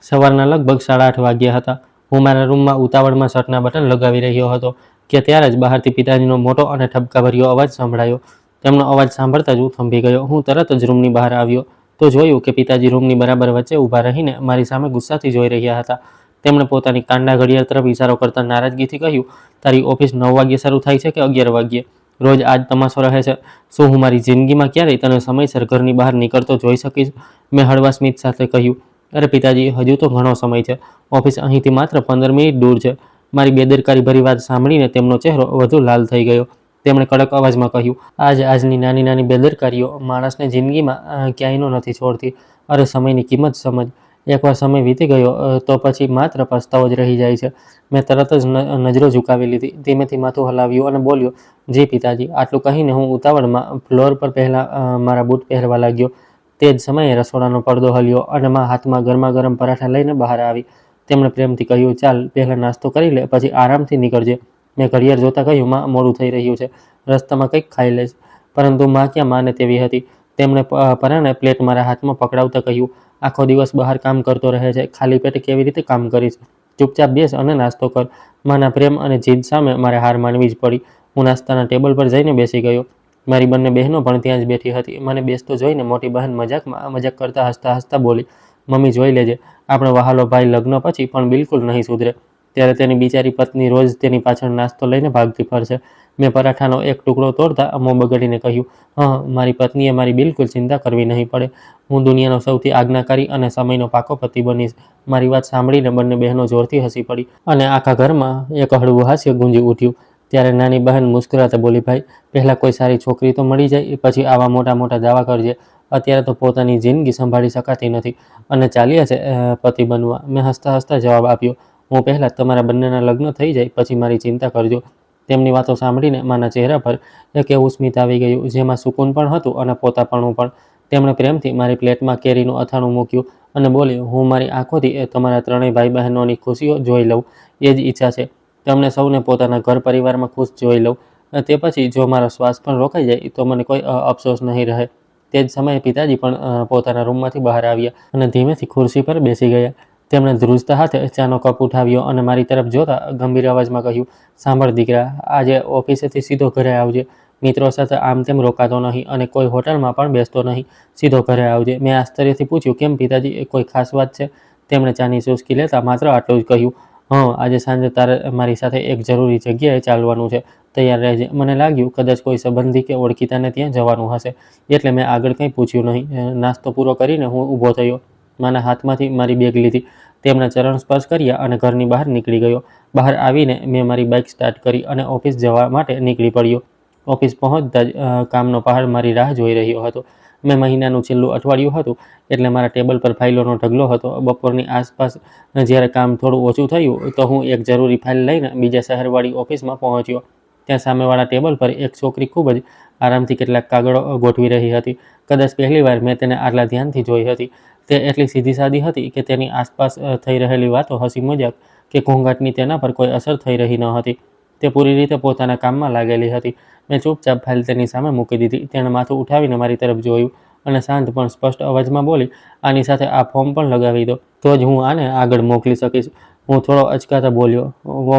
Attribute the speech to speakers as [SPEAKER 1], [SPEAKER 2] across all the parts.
[SPEAKER 1] સવારના લગભગ 8:30 વાગ્યા હતા. હું મારા રૂમમાં ઉતાવળમાં શર્ટના બટન લગાવી રહ્યો હતો કે ત્યારે જ બહારથી પિતાજીનો મોટો અને ઠપકાભર્યો અવાજ સંભળાયો. તેમનો અવાજ સાંભળતા જ હું થંભી ગયો. હું તરત જ રૂમની બહાર આવ્યો તો જોયું કે પિતાજી રૂમની બરાબર વચ્ચે ઊભા રહીને મારી સામે ગુસ્સાથી જોઈ રહ્યા હતા. તેમણે પોતાની કાંડા ઘડિયાળ તરફ ઇશારો કરતા નારાજગીથી કહ્યું, તારી ઓફિસ 9 વાગ્યે શરૂ થાય છે કે 11 વાગ્યે? રોજ આજ તમાશો રહે છે. શું હું મારી જિંદગીમાં ક્યારેય તને સમયસર ઘરની બહાર નીકળતો જોઈ શકીશ? મેં હળવા સ્મિત સાથે કહ્યું, અરે પિતાજી, હજુ તો ઘણો સમય છે. ઓફિસ અહીંથી માત્ર 15 મિનિટ દૂર છે. મારી બેદરકારીભરી વાત સાંભળીને તેમનો ચહેરો વધુ લાલ થઈ ગયો. તેમણે કડક અવાજમાં કહ્યું, આજની નાની નાની બેદરકારીઓ માણસને જિંદગીમાં ક્યાંયનો નથી છોડતી. અરે સમયની કિંમત સમજ. એકવાર સમય વીતી ગયો તો પછી માત્ર પસ્તાવો જ રહી જાય છે. મેં તરત જ નજરો ઝુકાવી લીધી, ધીમેથી માથું હલાવ્યું અને બોલ્યો, જી પિતાજી. આટલું કહીને હું ઉતાવળમાં ફ્લોર પર પહેલા મારા બૂટ પહેરવા લાગ્યો. તે જ સમયે રસોડાનો પડદો હલ્યો અને માં હાથમાં ગરમા ગરમ પરાઠા લઈને બહાર આવી. તેમણે પ્રેમથી કહ્યું, ચાલ પહેલાં નાસ્તો કરી લે, પછી આરામથી નીકળજે. મેં ઘડિયાળ જોતાં કહ્યું, માં મોડું થઈ રહ્યું છે, રસ્તામાં કંઈક ખાઈ લઈશ. પરંતુ માં ક્યાં માને તેવી હતી. તેમણે પરાણે પ્લેટ મારા હાથમાં પકડાવતા કહ્યું, આખો દિવસ બહાર કામ કરતો રહે છે, ખાલી પેટે કેવી રીતે કામ કરીશ? ચૂપચાપ બેસ અને નાસ્તો કર. માના પ્રેમ અને જીદ સામે મારે હાર માનવી જ પડી. હું નાસ્તાના ટેબલ પર જઈને બેસી ગયો. મારી બંને બહેનો પણ ત્યાં જ બેઠી હતી. મને બેસતો જોઈને મોટી બહેન મજાક કરતા હસતા હસતા બોલી, મમ્મી જોઈ લેજે, આપણો વહાલો ભાઈ લગ્ન પછી પણ બિલકુલ નહીં સુધરે. ત્યારે તેની બિચારી પત્ની રોજ તેની પાછળ નાસ્તો લઈને ભાગતી ફરશે. મેં પરાઠાનો એક ટુકડો તોડતા મોં બગાડીને કહ્યું, મારી પત્નીએ મારી બિલકુલ ચિંતા કરવી નહીં પડે. હું દુનિયાનો સૌથી આજ્ઞાકારી અને સમયનો પાકો પતિ બનીશ. મારી વાત સાંભળીને બંને બહેનો જોરથી હસી પડી અને આખા ઘરમાં એક હળવું હાસ્ય ગુંજી ઉઠ્યું. ત્યારે નાની બહેન મુસ્કરાતા બોલી, ભાઈ, પહેલાં કોઈ સારી છોકરી તો મળી જાય, પછી આવા મોટા મોટા દાવા કરજે. અત્યારે તો પોતાની જિંદગી સંભાળી શકાતી નથી અને ચાલ્યા છે પતિ બનવા. મેં હસતા હસતા જવાબ આપ્યો, હું પહેલાં તમારા બંનેના લગ્ન થઈ જાય પછી મારી ચિંતા કરજો. તેમની વાતો સાંભળીને માના ચહેરા પર એક એવું સ્મિત આવી ગયું જેમાં સુકૂન પણ હતું અને પોતાપણું પણ. તેમણે પ્રેમથી મારી પ્લેટમાં કેરીનું અથાણું મૂક્યું અને બોલી, હું મારી આંખોથી તમારા ત્રણેય ભાઈ બહેનોની ખુશીઓ જોઈ લઉં, એ જ ઈચ્છા છે. તમને સૌને પોતાના ઘર પરિવારમાં ખુશ જોઈ લઉં. તે પછી જો મારો શ્વાસ પણ રોકાઈ જાય તો મને કોઈ અફસોસ નહીં રહે. તે જ સમયે પિતાજી પણ પોતાના રૂમમાંથી બહાર આવ્યા અને ધીમેથી ખુરશી પર બેસી ગયા. તેમણે ધ્રુજતા હાથે ચાનો કપ ઉઠાવ્યો અને મારી તરફ જોતા ગંભીર અવાજમાં કહ્યું, સાંભળ દીકરા, આજે ઓફિસેથી સીધો ઘરે આવજે. મિત્રો સાથે આમ તેમ રોકાતો નહીં અને કોઈ હોટલમાં પણ બેસતો નહીં. સીધો ઘરે આવજે. મેં આશ્ચર્યથી પૂછ્યું, કેમ પિતાજી, કોઈ ખાસ વાત છે? તેમણે ચાની ચૂસકી લેતા માત્ર આટલું જ કહ્યું, આજે સાંજે તારે મારી સાથે એક જરૂરી જગ્યાએ ચાલવાનું છે, તૈયાર રહેજે. મને લાગ્યું કદાચ કોઈ સંબંધી કે ઓળખીતાને ત્યાં જવાનું હશે, એટલે મેં આગળ કંઈ પૂછ્યું નહીં. નાસ્તો પૂરો કરીને હું ઊભો થયો. માના હાથમાંથી મારી બેગ લીધી, તેમના ચરણ સ્પર્શ કર્યા અને ઘરની બહાર નીકળી ગયો. બહાર આવીને મેં મારી બાઇક સ્ટાર્ટ કરી અને ઓફિસ જવા માટે નીકળી પડ્યો. ઓફિસ પહોંચતા જ કામનો પહાડ મારી રાહ જોઈ રહ્યો હતો. મહિનાનું છેલ્લું અઠવાડિયું હતું એટલે મારા ટેબલ પર ફાઇલોનો ઢગલો હતો. બપોરની આસપાસ જ્યારે કામ થોડું ઓછું થયું તો હું એક જરૂરી ફાઇલ લઈને બીજા શહેરવાળી ઓફિસમાં પહોંચ્યો. ત્યાં સામેવાળા ટેબલ પર એક છોકરી ખૂબ જ આરામથી કેટલાક કાગળો ગોઠવી રહી હતી. કદાચ પહેલીવાર મેં તેને આટલા ધ્યાનથી જોઈ હતી. તે એટલી સીધી સાદી હતી કે તેની આસપાસ થઈ રહેલી વાતો, હસી મજાક કે ઘોંઘાટની તેના પર કોઈ અસર થઈ રહી ન હતી. તે પૂરી રીતે પોતાના કામમાં લાગેલી હતી. મેં ચૂપચાપ ફાઇલ તેની સામે મૂકી દીધી. તેણે માથું ઉઠાવીને મારી તરફ જોયું અને શાંત પણ સ્પષ્ટ અવાજમાં બોલી, આની સાથે આ ફોર્મ પણ લગાવી દો, તો જ હું આને આગળ મોકલી શકીશ. હું થોડો અચકાતા બોલ્યો,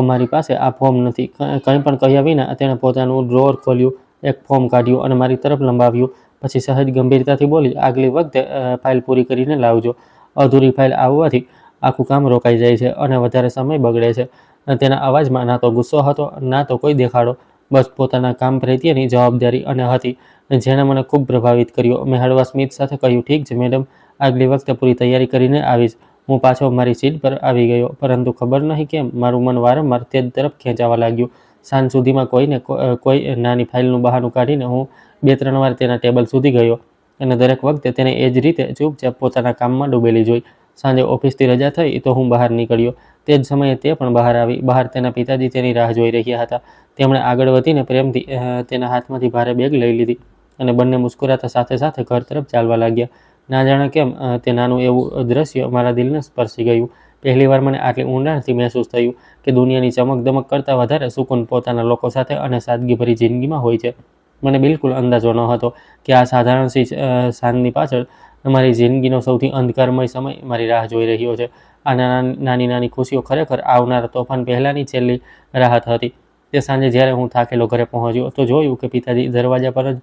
[SPEAKER 1] મારી પાસે આ ફોર્મ નથી. કંઈ પણ કહ્યા વિના તેણે પોતાનું ડ્રોઅર ખોલ્યું, એક ફોર્મ કાઢ્યું અને મારી તરફ લંબાવ્યું. પછી સહજ ગંભીરતાથી બોલી, આગલી વખતે ફાઇલ પૂરી કરીને લાવજો. અધૂરી ફાઇલ આવવાથી આખું કામ રોકાઈ જાય છે અને વધારે સમય બગડે છે. તેના અવાજમાં ના તો ગુસ્સો હતો, ના તો કોઈ દેખાડો, બસ પોતાના કામ પ્રત્યેની જવાબદારી અને હતી, જેણે મને ખૂબ પ્રભાવિત કર્યો. મેં હળવા સ્મિત સાથે કહ્યું, ઠીક છે મેડમ, આગલી વખતે પૂરી તૈયારી કરીને આવીશ. હું પાછો મારી સીટ પર આવી ગયો, પરંતુ ખબર નહીં કેમ મારું મન વારંવાર તે જ તરફ ખેંચાવા લાગ્યું. સાંજ સુધીમાં કોઈ નાની ફાઇલનું બહાનું કાઢીને હું 2-3 વાર તેના ટેબલ સુધી ગયો અને દરેક વખતે તેને એ જ રીતે ચૂપચાપ પોતાના કામમાં ડૂબેલી જોઈ. સાંજે ઓફિસથી રજા થઈ તો હું બહાર નીકળ્યો. તે જ સમયે તે પણ બહાર આવી. બહાર તેના પિતાજી તેની રાહ જોઈ રહ્યા હતા. તેમણે આગળ વધીને પ્રેમથી તેના હાથમાંથી ભારે બેગ લઈ લીધી અને બંને મુસ્કુરાતા સાથે સાથે ઘર તરફ ચાલવા લાગ્યા. ના જાણે કેમ તે નાનું એવું દ્રશ્ય મારા દિલને સ્પર્શી ગયું. પહેલીવાર મને આટલી ઊંડાણથી મહેસૂસ થયું કે દુનિયાની ચમક-દમક કરતાં વધારે સુકૂન પોતાના લોકો સાથે અને સાદગીભરી જિંદગીમાં હોય છે. મને બિલકુલ અંદાજો ન હતો કે આ સાધારણ સાંજની પાછળ મારી જિંદગીનો સૌથી અંધકારમય સમય મારી રાહ જોઈ રહ્યો છે. આ નાની નાની ખુશીઓ ખરેખર આવનારા તોફાન પહેલાંની છેલ્લી રાહત હતી. તે સાંજે જ્યારે હું થાકેલો ઘરે પહોંચ્યો તો જોયું કે પિતાજી દરવાજા પર જ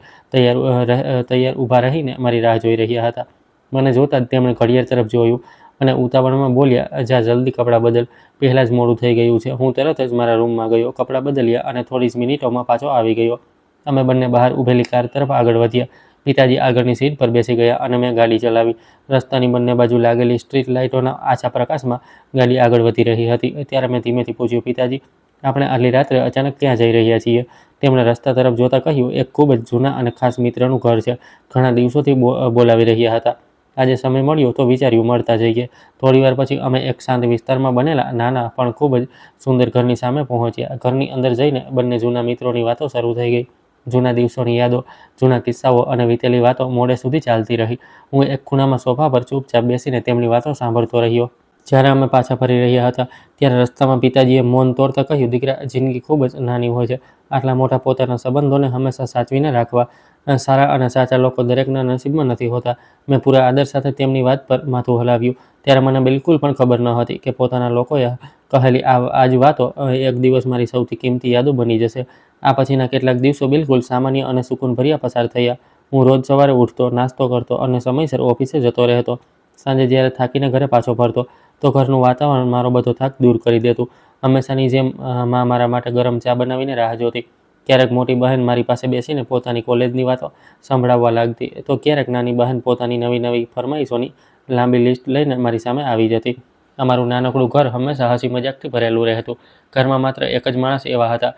[SPEAKER 1] તૈયાર ઊભા રહીને મારી રાહ જોઈ રહ્યા હતા. મને જોતાં જ તેમણે ઘડિયાળ તરફ જોયું અને ઉતાવળમાં બોલ્યા, જા જલ્દી કપડાં બદલ, પહેલાં જ મોડું થઈ ગયું છે. હું તરત જ મારા રૂમમાં ગયો, કપડાં બદલ્યા અને થોડી જ મિનિટોમાં પાછો આવી ગયો. અમે બંને બહાર ઊભેલી કાર તરફ આગળ વધ્યા. પિતાજી આગળની સીટ પર બેસી ગયા અને મેં ગાડી ચલાવી. રસ્તાની બંને બાજુ લાગેલી સ્ટ્રીટ લાઇટોના આછા પ્રકાશમાં ગાડી આગળ વધી રહી હતી. ત્યારે મેં ધીમેથી પૂછ્યું, પિતાજી, આપણે આટલી રાત્રે અચાનક ક્યાં જઈ રહ્યા છીએ? તેમણે રસ્તા તરફ જોતાં કહ્યું, એક ખૂબ જ જૂના અને ખાસ મિત્રનું ઘર છે. ઘણા દિવસોથી બોલાવી રહ્યા હતા. આજે સમય મળ્યો તો વિચાર્યું મળતા જઈએ. થોડીવાર પછી અમે એક શાંત વિસ્તારમાં બનેલા નાના પણ ખૂબ જ સુંદર ઘરની સામે પહોંચ્યા. ઘરની અંદર જઈને બંને જૂના મિત્રોની વાતો શરૂ થઈ ગઈ. જૂના દિવસોની યાદો, જૂના કિસ્સાઓ અને વીતેલી વાતો મોડે સુધી ચાલતી રહી. હું એક ખૂણામાં સોફા પર ચૂપચાપ બેસીને તેમની વાતો સાંભળતો રહ્યો. જ્યારે અમે પાછા ફરી રહ્યા હતા ત્યારે રસ્તામાં પિતાજીએ મૌન તોડતા કહ્યું, દીકરા, જિંદગી ખૂબ જ નાની હોય છે. આટલા મોટા પોતાના સંબંધોને હંમેશા સાચવીને રાખવા. સારા અને સાચા લોકો દરેકના નસીબમાં નથી હોતા. મેં પૂરા આદર સાથે તેમની વાત પર માથું હલાવ્યું. ત્યારે મને બિલકુલ પણ ખબર ન હતી કે પોતાના લોકોએ કહેલી આ જ વાતો એક દિવસ મારી સૌથી કિંમતી યાદો બની જશે. આ પછીના કેટલાક દિવસો બિલકુલ સામાન્ય અને સુકૂનભર્યા પસાર થયા. હું રોજ સવારે ઉઠતો, નાસ્તો કરતો અને સમયસર ઓફિસે જતો રહેતો. સાંજે જ્યારે થાકીને ઘરે પાછો ફરતો તો ઘરનું વાતાવરણ મારો બધો થાક દૂર કરી દેતું. હંમેશાની જેમ માં મારા માટે ગરમ ચા બનાવીને રાહ જોતી. ક્યારેક મોટી બહેન મારી પાસે બેસીને પોતાની કોલેજની વાતો સંભળાવવા લાગતી તો ક્યારેક નાની બહેન પોતાની નવી નવી ફરમાઈશોની લાંબી લિસ્ટ લઈને મારી સામે આવી જતી. અમારું નાનકડું ઘર હંમેશા હસી મજાકથી ભરેલું રહેતું. ઘરમાં માત્ર એક જ માણસ એવા હતા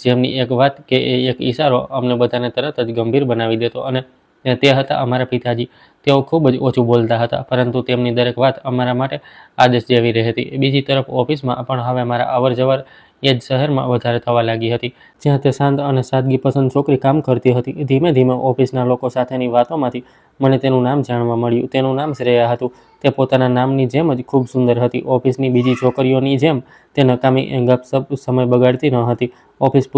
[SPEAKER 1] જેમની એક વાત કે એક ઈશારો અમને બધાને તરત જ ગંભીર બનાવી દેતો અને તે હતા અમારા પિતાજી. તેઓ ખૂબ જ ઓછું બોલતા હતા, પરંતુ તેમની દરેક વાત અમારા માટે આદેશ જેવી રહેતી. બીજી તરફ ઓફિસમાં પણ હવે મારા અવર જવર એ જ શહેરમાં વધારે થવા લાગી હતી, જ્યાં તે શાંત અને સાદગી પસંદ છોકરી કામ કરતી હતી. ધીમે ધીમે ઓફિસના લોકો સાથેની વાતોમાંથી મને તેનું નામ જાણવા મળ્યું. તેનું નામ શ્રેયા હતું. તે પોતાના નામની જેમ જ ખૂબ સુંદર હતી. ઓફિસની બીજી છોકરીઓની જેમ તે નકામી ગપસપ સમય બગાડતી ન હતી. ઓફિસ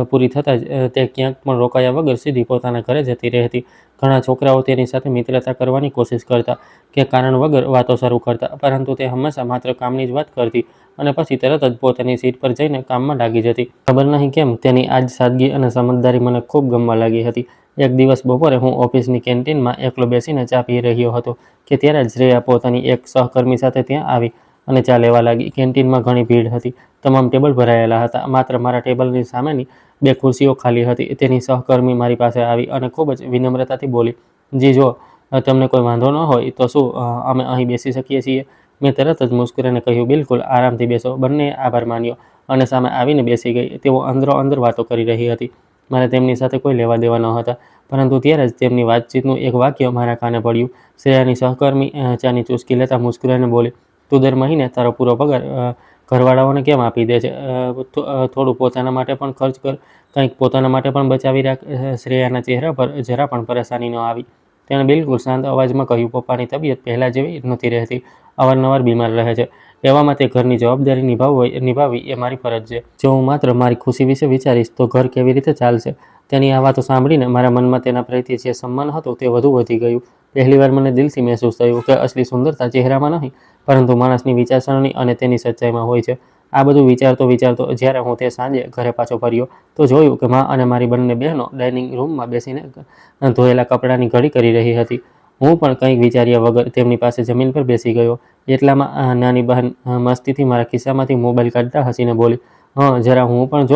[SPEAKER 1] પૂરી થતાં જ તે ક્યાંક પણ રોકાયા વગર સીધી પોતાના ઘરે જતી રહેતી. ઘણા છોકરાઓ તેની સાથે મિત્રતા કરવાની કોશિશ કરતા કે કારણ વગર વાતો શરૂ કરતા, પરંતુ તે હંમેશા માત્ર કામની જ વાત કરતી અને પછી તરત જ પોતાની સીટ પર જઈને કામમાં લાગી જતી. ખબર નહીં કેમ તેની આ જ સાદગી અને સમજદારી મને ખૂબ ગમવા લાગી હતી. એક દિવસ બપોરે હું ઓફિસની કેન્ટીનમાં એકલો બેસીને ચા પી રહ્યો હતો કે ત્યારે જ શ્રેયા પોતાની એક સહકર્મી સાથે ત્યાં આવી અને ચા લેવા લાગી. કેન્ટીનમાં ઘણી ભીડ હતી. તમામ ટેબલ ભરાયેલા હતા. માત્ર મારા ટેબલની સામેની બે ખુરશીઓ ખાલી હતી. તેની સહકર્મી મારી પાસે આવી અને ખૂબ જ વિનમ્રતાથી બોલી, જી, જો તમને કોઈ વાંધો ન હોય તો શું અમે અહીં બેસી શકીએ છીએ? મેં તરત જ મુસ્કરીને કહ્યું, બિલકુલ, આરામથી બેસો. બંનેએ આભાર માન્યો અને સામે આવીને બેસી ગઈ. તેઓ અંદરો અંદર વાતો કરી રહી હતી. મારે તેમની સાથે કોઈ લેવા દેવા ન હતા, પરંતુ ત્યારે જ તેમની વાતચીતનું એક વાક્ય મારા કાને પડ્યું. શ્રેયાની સહકર્મી ચાની ચૂસકી લેતા મુસ્કરાઈને બોલી, તું દર મહિને તારો પૂરો પગાર ઘરવાળાઓને કેમ આપી દે છે? થોડું પોતાના માટે પણ ખર્ચ કર, કંઈક પોતાના માટે પણ બચાવી રાખ. શ્રેયાના ચહેરા પર જરા પણ પરેશાની ન આવી. તેણે બિલકુલ શાંત અવાજમાં કહ્યું, પપ્પાની તબિયત પહેલાં જેવી નહોતી રહેતી, અવારનવાર બીમાર રહે છે. એવામાં તે ઘરની જવાબદારી નિભાવવી એ મારી ફરજ છે. જો હું માત્ર મારી ખુશી વિશે વિચારીશ તો ઘર કેવી રીતે ચાલશે? તેની આ વાતો સાંભળીને મારા મનમાં તેના પ્રત્યે જે સન્માન હતું તે વધુ વધી ગયું. પહેલીવાર મને દિલથી મહેસૂસ થયું કે અસલી સુંદરતા ચહેરામાં નહીં, પરંતુ માણસની વિચારસરણી અને તેની સચ્ચાઈમાં હોય છે. આ બધું વિચારતો જ્યારે હું તે સાંજે ઘરે પાછો ફર્યો તો જોયું કે મા અને મારી બંને બહેનો ડાઇનિંગ રૂમમાં બેસીને ધોયેલા કપડાની ઘડી કરી રહી હતી. હું પણ કંઈક વિચાર્યા વગર તેમની પાસે જમીન પર બેસી ગયો. એટલામાં નાની બહેન મસ્તીથી મારા ખિસ્સામાંથી મોબાઈલ કાઢતા હસીને બોલી, જરા હું પણ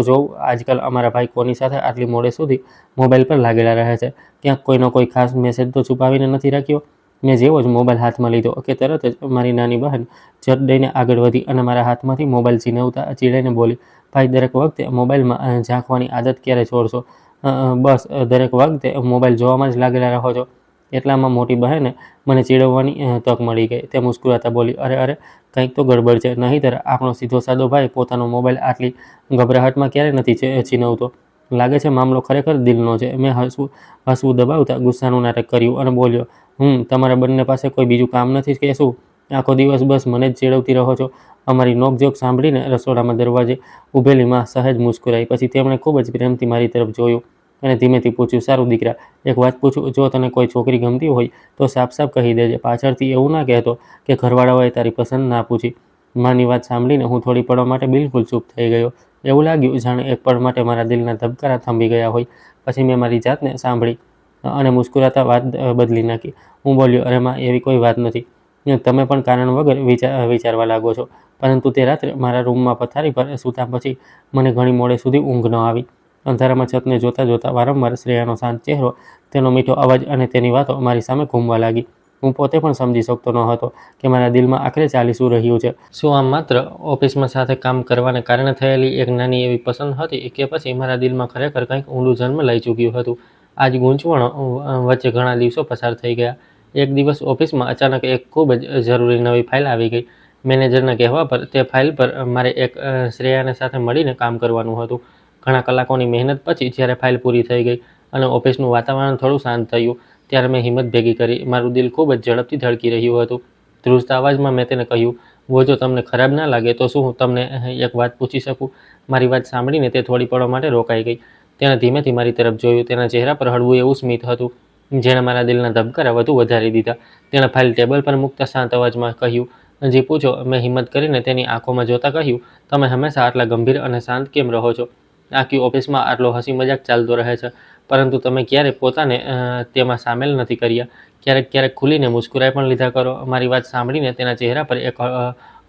[SPEAKER 1] જોઉં આજકાલ અમારા ભાઈ કોની સાથે આટલી મોડે સુધી મોબાઈલ પર લાગેલા રહે છે. ક્યાંક કોઈનો કોઈ ખાસ મેસેજ તો છુપાવીને નથી રાખ્યો? મેં જેવો જ મોબાઈલ હાથમાં લીધો કે તરત જ મારી નાની બહેન ઝટ દઈને આગળ વધી અને મારા હાથમાંથી મોબાઈલ છીનવતા ચીડાઈને બોલી, ભાઈ, દરેક વખતે મોબાઈલમાં ઝાંખવાની આદત ક્યારે છોડશો? બસ દરેક વખતે મોબાઈલ જોવામાં જ લાગેલા રહો છો. એટલામાં મોટી બહેને મને ચીડવવાની તક મળી ગઈ. તે મુસ્કુરાતા બોલી, અરે, કંઈક તો ગડબડ છે, નહીંતર આપણો સીધો સાદો ભાઈ પોતાનો મોબાઈલ આટલી ગભરાહટમાં ક્યારે નથી છીનવતો. લાગે છે મામલો ખરેખર દિલનો છે. મેં હસવું દબાવતા ગુસ્સાનું નાટક કર્યું અને બોલ્યો, તમારા બંને પાસે કોઈ બીજું કામ નથી કે શું? આખો દિવસ બસ મને જ ચીડવતી રહો છો. અમારી નોકઝોક સાંભળીને રસોડામાં દરવાજે ઊભેલી માં સહેજ મુસ્કુરાઈ. પછી તેમણે ખૂબ જ પ્રેમથી મારી તરફ જોયું એણે ધીમેથી પૂછ્યું, સારું દીકરા, એક વાત પૂછું, જો તને કોઈ છોકરી ગમતી હોય તો સાફ સાફ કહી દેજે, પાછળથી એવું ના કહેતો કે ઘરવાળાઓએ તારી પસંદ ના પૂછી. માની વાત સાંભળીને હું થોડી પળો માટે બિલકુલ ચૂપ થઈ ગયો. એવું લાગ્યું જાણે એક પળ માટે મારા દિલના ધબકારા થંભી ગયા હોય. પછી મેં મારી જાતને સાંભળી અને મુસ્કુરાતા વાત બદલી નાખી. હું બોલ્યો, અરે માં, એવી કોઈ વાત નથી. તમે પણ કારણ વગર વિચારવા લાગો છો. પરંતુ તે રાત્રે મારા રૂમમાં પથારી પર સૂતા પછી મને ઘણી મોડે સુધી ઊંઘ ન આવી. અંધારામાં છતને જોતાં જોતાં વારંવાર શ્રેયાનો શાંત ચહેરો, તેનો મીઠો અવાજ અને તેની વાતો મારી સામે ઘૂમવા લાગી. હું પોતે પણ સમજી શકતો ન હતો કે મારા દિલમાં આખરે ચાલી શું રહ્યું છે. શું આમ માત્ર ઓફિસમાં સાથે કામ કરવાને કારણે થયેલી એક નાની એવી પસંદ હતી, કે પછી મારા દિલમાં ખરેખર કંઈક ઊંડું જન્મ લઈ ચૂક્યું હતું? આ જ ગૂંચવણો વચ્ચે ઘણા દિવસો પસાર થઈ ગયા. એક દિવસ ઓફિસમાં અચાનક એક ખૂબ જ જરૂરી નવી ફાઇલ આવી ગઈ. મેનેજરના કહેવા પર તે ફાઇલ પર મારે એક શ્રેયાને સાથે મળીને કામ કરવાનું હતું. ઘણા કલાકોની મહેનત પછી જ્યારે ફાઇલ પૂરી થઈ ગઈ અને ઓફિસનું વાતાવરણ થોડું શાંત થયું, ત્યારે મેં હિંમત ભેગી કરી. મારું દિલ ખૂબ જ ઝડપથી ધડકી રહ્યું હતું. ધ્રુજતા અવાજમાં મેં તેને કહ્યું, वो જો તમને ખરાબ ના લાગે તો શું હું તમને એક વાત પૂછી શકું? મારી વાત સાંભળીને તે થોડી પળો માટે રોકાઈ ગઈ. તેણે ધીમેથી મારી તરફ જોયું. તેના ચહેરા પર હળવું એવું સ્મિત હતું, જેણે મારા દિલના ધબકારા વધુ વધારી દીધા. તેણે ફાઇલ ટેબલ પર મૂકતા શાંત અવાજમાં કહ્યું, જી પૂછો. મેં હિંમત કરીને તેની આંખોમાં જોતા કહ્યું, તમે હંમેશા આટલા ગંભીર અને શાંત કેમ રહો છો? આખી ઓફિસમાં આટલો હસી મજાક ચાલતો રહે છે, પરંતુ તમે ક્યારે પોતાને તેમાં સામેલ નથી કર્યા. ક્યારેક ખુલીને મુસ્કુરાઈ પણ લીધા કરો. મારી વાત સાંભળીને તેના ચહેરા પર એક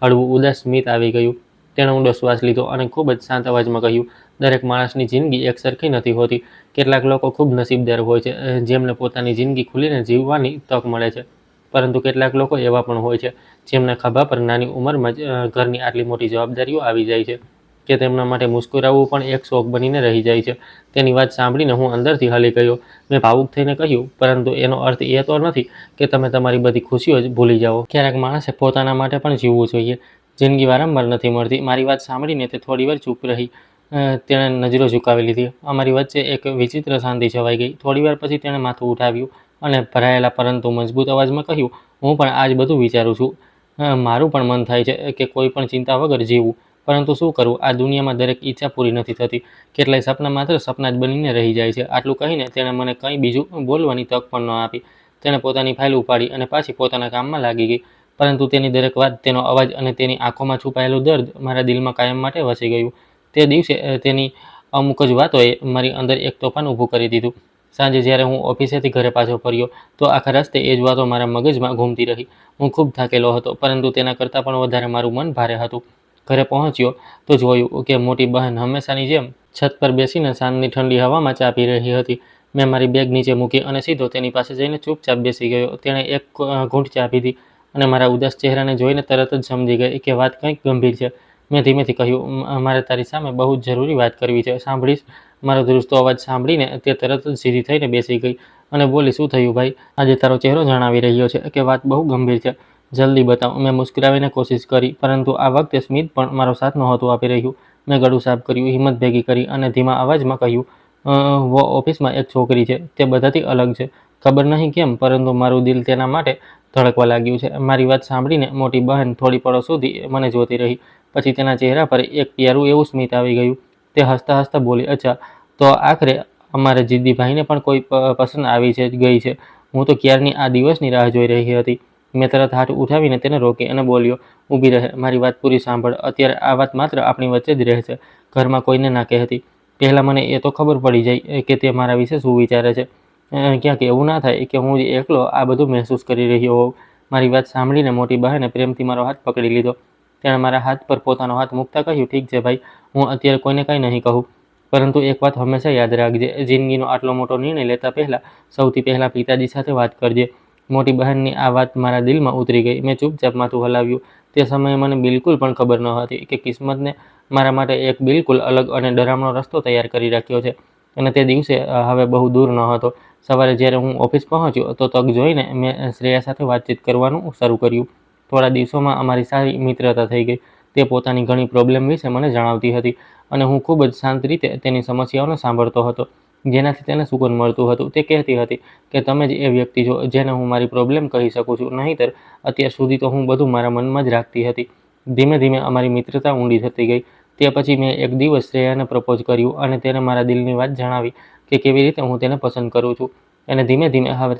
[SPEAKER 1] હળવું ઉદાસ સ્મિત આવી ગયું. તેણે ઊંડો શ્વાસ લીધો અને ખૂબ જ શાંત અવાજમાં કહ્યું, દરેક માણસની જિંદગી એક સરખી નથી હોતી. કેટલાક લોકો ખૂબ નસીબદાર હોય છે, જેમને પોતાની જિંદગી ખુલીને જીવવાની તક મળે છે. પરંતુ કેટલાક લોકો એવા પણ હોય છે, જેમના ખભા પર નાની ઉંમરમાં જ ઘરની આટલી મોટી જવાબદારીઓ આવી જાય છે કે તેમના માટે મુસ્કુરાવવું પણ એક શોખ બનીને રહી જાય છે. તેની વાત સાંભળીને હું અંદરથી હલી ગયો. મેં ભાવુક થઈને કહ્યું, પરંતુ એનો અર્થ એ તો નથી કે તમે તમારી બધી ખુશીઓ જ ભૂલી જાઓ. ક્યારેક માણસે પોતાના માટે પણ જીવવું જોઈએ. જિંદગી વારંવાર નથી મળતી. મારી વાત સાંભળીને તે થોડીવાર ચૂપ રહી. તેણે નજરો ઝુકાવી લીધી. અમારી વચ્ચે એક વિચિત્ર શાંતિ છવાઈ ગઈ. થોડીવાર પછી તેણે માથું ઉઠાવ્યું અને ભરાયેલા પરંતુ મજબૂત અવાજમાં કહ્યું, હું પણ આ જ બધું વિચારું છું. મારું પણ મન થાય છે કે કોઈ પણ ચિંતા વગર જીવવું. પરંતુ શું કરવું? આ દુનિયામાં દરેક ઈચ્છા પૂરી નથી થતી. કેટલાય સપના માત્ર સપના જ બનીને રહી જાય છે. આટલું કહીને તેણે મને કંઈ બીજું બોલવાની તક પણ ન આપી. તેણે પોતાની ફાઇલ ઉપાડી અને પાછી પોતાના કામમાં લાગી ગઈ. પરંતુ તેની દરેક વાત, તેનો અવાજ અને તેની આંખોમાં છુપાયેલું દર્દ મારા દિલમાં કાયમ માટે વસી ગયું. તે દિવસે તેની અમુક જ વાતોએ મારી અંદર એક તોફાન ઊભું કરી દીધું. સાંજે જ્યારે હું ઓફિસેથી ઘરે પાછો ફર્યો, તો આખા રસ્તે એ જ વાતો મારા મગજમાં ઘૂમતી રહી. હું ખૂબ થાકેલો હતો, પરંતુ તેના કરતાં પણ વધારે મારું મન ભારે હતું. ઘરે પહોંચ્યો તો જોયું કે મોટી બહેન હંમેશાની જેમ છત પર બેસીને સાંજની ઠંડી હવામાં ચા પી રહી હતી. મેં મારી બેગ નીચે મૂકી અને સીધો તેની પાસે જઈને ચૂપચાપ બેસી ગયો. તેણે એક ઘૂંટ ચા પીધી અને મારા ઉદાસ ચહેરાને જોઈને તરત જ સમજી ગઈ કે વાત કંઈક ગંભીર છે. મેં ધીમેથી કહ્યું, મારે તારી સામે બહુ જ જરૂરી વાત કરવી છે, સાંભળીશ? મારો ધ્રુજતો અવાજ સાંભળીને તે તરત જ સીધી થઈને બેસી ગઈ અને બોલી, શું થયું ભાઈ? આજે તારો ચહેરો જણાવી રહ્યો છે કે વાત બહુ ગંભીર છે. જલ્દી બતાવ. મેં મુસ્કરાવીને કોશિશ કરી, પરંતુ આ વખતે સ્મિત પણ મારો સાથ નહોતું આપી રહ્યું. મેં ગળું સાફ કર્યું, હિંમત ભેગી કરી અને ધીમા અવાજમાં કહ્યું, વો ઓફિસમાં એક છોકરી છે. તે બધાથી અલગ છે. ખબર નહીં કેમ, પરંતુ મારું દિલ તેના માટે ધડકવા લાગ્યું છે. મારી વાત સાંભળીને મોટી બહેન થોડી પળો સુધી મને જોતી રહી. પછી તેના ચહેરા પર એક પ્યારું એવું સ્મિત આવી ગયું. તે હસતા હસતા બોલી, અચ્છા, તો આખરે અમારે જિદ્દી ભાઈને પણ કોઈ પસંદ આવી ગઈ છે. હું તો ક્યારની આ દિવસની રાહ જોઈ રહી હતી. મેં તરત હાથ ઉઠાવીને તેને રોકી અને બોલ્યો, ઊભી રહે, મારી વાત પૂરી સાંભળ. અત્યારે આ વાત માત્ર આપણી વચ્ચે જ રહેશે. ઘરમાં કોઈને ના કહેતી. પહેલાં મને એ તો ખબર પડી જાય કે તે મારા વિશે શું વિચારે છે. ક્યાંક એવું ના થાય કે હું જ એકલો આ બધું મહેસૂસ કરી રહ્યો હોઉં. મારી વાત સાંભળીને મોટી બહેને પ્રેમથી મારો હાથ પકડી લીધો. તેણે મારા હાથ પર પોતાનો હાથ મૂકતા કહ્યું, ઠીક છે ભાઈ, હું અત્યારે કોઈને કંઈ નહીં કહું. પરંતુ એક વાત હંમેશા યાદ રાખજે, જિંદગીનો આટલો મોટો નિર્ણય લેતા પહેલાં સૌથી પહેલાં પિતાજી સાથે વાત કરજે. મોટી બહેનની આ વાત મારા દિલમાં ઉતરી ગઈ. મેં ચૂપચાપ માથું હલાવ્યું. તે સમયે મને બિલકુલ પણ ખબર નહોતી કે કિસ્મતને મારા માટે એક બિલકુલ અલગ અને ડરામણો રસ્તો તૈયાર કરી રાખ્યો છે. અને તે દિવસે હવે બહુ દૂર ન હતો. સવારે જ્યારે હું ઓફિસ પહોંચ્યો તો તક જોઈને મેં શ્રેયા સાથે વાતચીત કરવાનું શરૂ કર્યું. થોડા દિવસોમાં અમારી સારી મિત્રતા થઈ ગઈ. તે પોતાની ઘણી પ્રોબ્લેમ વિશે મને જણાવતી હતી અને હું ખૂબ જ શાંત રીતે તેની સમસ્યાઓને સાંભળતો હતો, જેનાથી તેને સુકૂન મળતું હતું. તે કહેતી હતી કે તમે જ એ વ્યક્તિ છો જેને હું મારી પ્રોબ્લેમ કહી શકું છું, નહીંતર અત્યાર સુધી તો હું બધું મારા મનમાં જ રાખતી હતી. ધીમે ધીમે અમારી મિત્રતા ઊંડી થતી ગઈ. તે પછી મેં એક દિવસ શ્રેયાને પ્રપોઝ કર્યું અને તેને મારા દિલની વાત જણાવી. કે કેવી રીતે હું તેને પસંદ કરું છું. અને ધીમે ધીમે હવે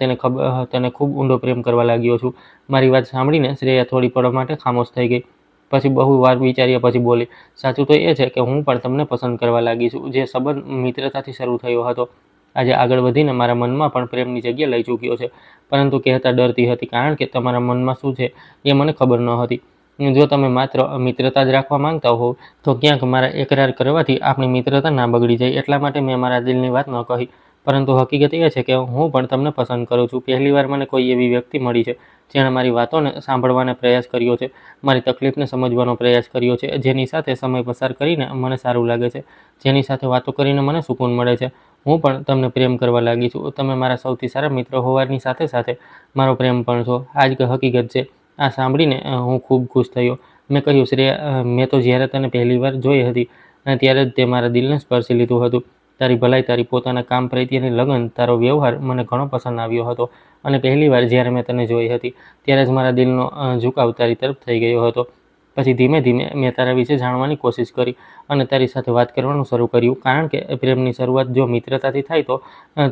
[SPEAKER 1] તેને ખૂબ ઊંડો પ્રેમ કરવા લાગ્યો છું. મારી વાત સાંભળીને શ્રેયા થોડી પળો માટે ખામોશ થઈ ગઈ. પછી બહુ વાર વિચાર્યા પછી બોલી, સાચું તો એ છે કે હું પણ તમને પસંદ કરવા લાગી છું. જે સંબંધ મિત્રતાથી શરૂ થયો હતો, આજે આગળ વધીને મારા મનમાં પણ પ્રેમની જગ્યા લઈ ચૂક્યો છે. પરંતુ કહેતા ડરતી હતી, કારણ કે તમારા મનમાં શું છે એ મને ખબર ન હતી. જો તમે માત્ર મિત્રતા જ રાખવા માંગતા હોવ તો ક્યાંક મારા એકરાર કરવાથી આપણી મિત્રતા ના બગડી જાય, એટલા માટે મેં મારા દિલની વાત ન કહી. પરંતુ હકીકત એ છે કે હું પણ તમને પસંદ કરું છું. પહેલીવાર મને કોઈ એવી વ્યક્તિ મળી છે જેણે મારી વાતોને સાંભળવાનો પ્રયાસ કર્યો છે, મારી તકલીફને સમજવાનો પ્રયાસ કર્યો છે, જેની સાથે સમય પસાર કરીને મને સારું લાગે છે, જેની સાથે વાતો કરીને મને સુકૂન મળે છે. હું પણ તમને પ્રેમ કરવા લાગી છું. તમે મારા સૌથી સારા મિત્ર હોવાની સાથે સાથે મારો પ્રેમ પણ છો. આ જ હકીકત છે. આ સાંભળીને હું ખૂબ ખુશ થયો. મેં કહ્યું, શ્રેયા, મેં તો જ્યારે તને પહેલીવાર જોઈ હતી ત્યારે જ તે મારા દિલને સ્પર્શી લીધું હતું. તારી ભલાઈ, તારી પોતાના કામ પ્રત્યેની લગન, તારો વ્યવહાર મને ઘણો પસંદ આવ્યો હતો. અને પહેલીવાર જ્યારે મેં તને જોઈ હતી ત્યારે જ મારા દિલનો ઝુકાવ તારી તરફ થઈ ગયો હતો. પછી ધીમે ધીમે મેં તારા વિશે જાણવાની કોશિશ કરી અને તારી સાથે વાત કરવાનું શરૂ કર્યું, કારણ કે પ્રેમની શરૂઆત જો મિત્રતાથી થાય તો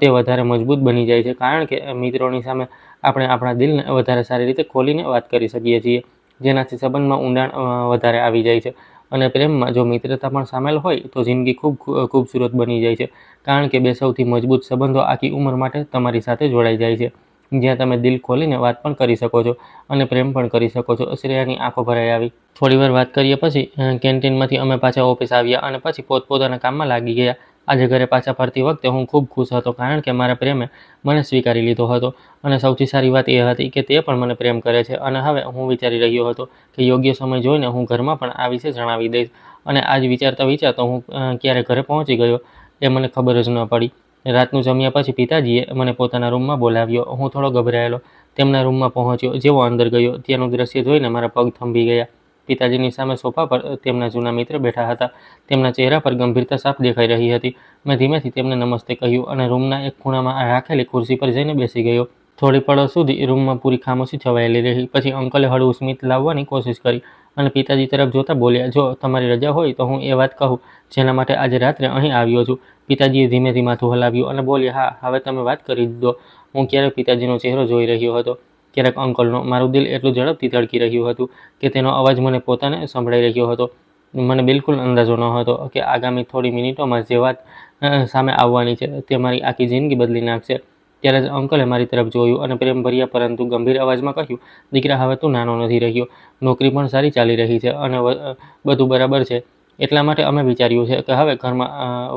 [SPEAKER 1] તે વધારે મજબૂત બની જાય છે, કારણ કે મિત્રોની સામે આપણે આપણા દિલને વધારે સારી રીતે ખોલીને વાત કરી શકીએ છીએ, જેનાથી સંબંધમાં ઊંડાણ વધારે આવી જાય છે. અને પ્રેમમાં જો મિત્રતા પણ સામેલ હોય તો જિંદગી ખૂબ ખૂબસૂરત બની જાય છે, કારણ કે બે સૌથી મજબૂત સંબંધો આખી ઉંમર માટે તમારી સાથે જોડાઈ જાય છે, જ્યાં તમે દિલ ખોલીને વાત પણ કરી શકો છો અને પ્રેમ પણ કરી શકો છો. શ્રેયાની આંખો ભરાઈ આવી. થોડીવાર વાત કરીએ પછી કેન્ટીનમાંથી અમે પાછા ઓફિસ આવ્યા અને પછી પોતપોતાના કામમાં લાગી ગયા. આજે ઘરે પાછા ફરતી વખતે હું ખૂબ ખુશ હતો, કારણ કે મારા પ્રેમે મને સ્વીકારી લીધો હતો. અને સૌથી સારી વાત એ હતી કે તે પણ મને પ્રેમ કરે છે. અને હવે હું વિચારી રહ્યો હતો કે યોગ્ય સમય જોઈને હું ઘરમાં પણ આ વિશે જણાવી દઈશ. અને આજ વિચારતા વિચારતા હું ક્યારે ઘરે પહોંચી ગયો એ મને ખબર જ ન પડી. રાતનું જમ્યા પછી પિતાજીએ મને પોતાના રૂમમાં બોલાવ્યો. હું થોડો ગભરાયેલો તેમના રૂમમાં પહોંચ્યો. જેવો અંદર ગયો ત્યાંનું દ્રશ્ય જોઈને મારા પગ થંભી ગયા. પિતાજીની સામે સોફા પર તેમના જૂના મિત્ર બેઠા હતા. તેમના ચહેરા પર ગંભીરતા સાફ દેખાઈ રહી હતી. મેં ધીમેથી તેમને નમસ્તે કહ્યું અને રૂમના એક ખૂણામાં રાખેલી ખુરશી પર જઈને બેસી ગયો. થોડી પળો સુધી રૂમમાં પૂરી ખામોશી છવાયેલી રહી. પછી અંકલે હળવું સ્મિત લાવવાની કોશિશ કરી અને પિતાજી તરફ જોતા બોલ્યા, જો તમારી રજા હોય તો હું એ વાત કહું જેના માટે આજે રાત્રે અહીં આવ્યો છું. પિતાજીએ ધીમેથી માથું હલાવ્યું અને બોલ્યા, હા, હવે તમે વાત કરી દો. હું ક્યારેક પિતાજીનો ચહેરો જોઈ રહ્યો હતો, ક્યારેક અંકલનો. મારું દિલ એટલું ઝડપથી ધડકી રહ્યું હતું કે તેનો અવાજ મને પોતાને સંભળાઈ રહ્યો હતો. મને બિલકુલ અંદાજો ન હતો કે આગામી થોડી મિનિટોમાં જે વાત સામે આવવાની છે તે મારી આખી જિંદગી બદલી નાખશે. ત્યારે જ અંકલે મારી તરફ જોયું અને પ્રેમભર્યા પરંતુ ગંભીર અવાજમાં કહ્યું, દીકરા, હવે તું નાનો નથી રહ્યો. નોકરી પણ સારી ચાલી રહી છે અને બધું બરાબર છે. એટલા માટે અમે વિચાર્યું છે કે હવે ઘરમાં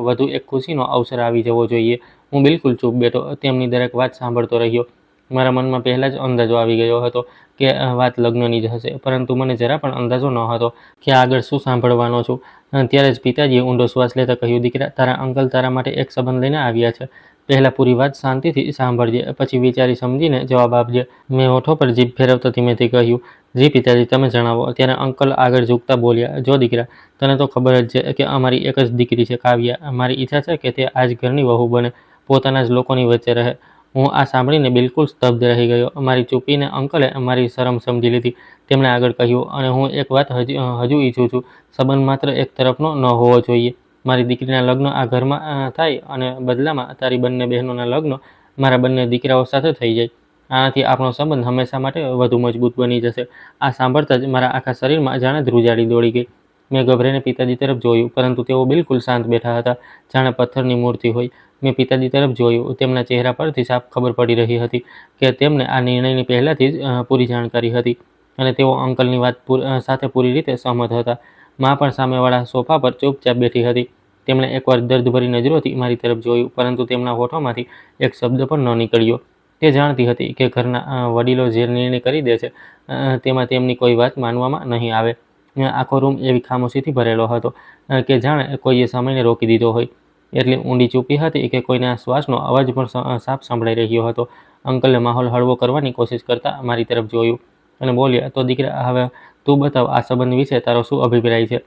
[SPEAKER 1] વધુ એક ખુશીનો અવસર આવી જવો જોઈએ. હું બિલકુલ ચૂપ બેઠો, તેમની દરેક વાત સાંભળતો રહ્યો. મારા મનમાં પહેલા જ અંદાજો આવી ગયો હતો કે વાત લગ્નની જ હશે, પરંતુ મને જરા પણ અંદાજો ન હતો કે આગળ શું સાંભળવાનો છું. ત્યારે જ પિતાજીએ ઊંડો શ્વાસ લેતા કહ્યું, દીકરા, તારા અંકલ તારા માટે એક સંબંધ લઈને આવ્યા છે. પહેલા પૂરી વાત શાંતિથી સાંભળજે, પછી વિચારી સમજીને જવાબ આપજે. મેં હોઠો પર જીભ ફેરવતા ધીમેથી કહ્યું, જી પિતાજી, તમે જણાવો. ત્યારે અંકલ આગળ ઝૂકતા બોલ્યા, જો દીકરા, તને તો ખબર જ છે કે અમારી એક જ દીકરી છે, કાવ્યા. મારી ઈચ્છા છે કે તે આજ ઘરની વહુ બને, પોતાના જ લોકોની વચ્ચે રહે. હું આ સાંભળીને બિલકુલ સ્તબ્ધ રહી ગયો. મારી ચૂપીને અંકલે મારી શરમ સમજી લીધી. તેમણે આગળ કહ્યું, અને હું એક વાત હજુ ઈચ્છું છું, સંબંધ માત્ર એક તરફનો ન હોવો જોઈએ. મારી દીકરીના લગ્ન આ ઘરમાં થાય અને બદલામાં તારી બંને બહેનોના લગ્ન મારા બંને દીકરાઓ સાથે થઈ જાય. આનાથી આપણો સંબંધ હંમેશા માટે વધુ મજબૂત બની જશે. આ સાંભળતા જ મારા આખા શરીરમાં જાણે ધ્રુજાડી દોડી ગઈ. મેં ગભરાઈને પિતાજી તરફ જોયું, પરંતુ તેઓ બિલકુલ શાંત બેઠા હતા, જાણે પથ્થરની મૂર્તિ હોય. મેં પિતાજી તરફ જોયું. તેમના ચહેરા પરથી સાફ ખબર પડી રહી હતી કે તેમને આ નિર્ણયની પહેલાથી જ પૂરી જાણકારી હતી અને તેઓ અંકલની વાત સાથે પૂરી રીતે સહમત હતા. મા પણ સામેવાળા સોફા પર ચૂપચાપ બેઠી હતી. તેમણે એકવાર દર્દભરી નજરોથી મારી તરફ જોયું, પરંતુ તેમના હોઠોમાંથી એક શબ્દ પણ ન નીકળ્યો. તે જાણતી હતી કે ઘરના વડીલો જે નિર્ણય કરી દે છે તેમાં તેમની કોઈ વાત માનવામાં નહીં આવે. આખો રૂમ એવી ખામોશીથી ભરેલો હતો કે જાણે કોઈએ સમયને રોકી દીધો હોય. એટલી ઊંડી ચૂપી હતી કે કોઈના શ્વાસનો અવાજ પણ સાફ સંભળાઈ રહ્યો હતો. અંકલે માહોલ હળવો કરવાની કોશિશ કરતા મારી તરફ જોયું અને બોલ્યા, તો દીકરા, હવે તું બતાવ, આ સંબંધ વિશે તારો શું અભિપ્રાય છે?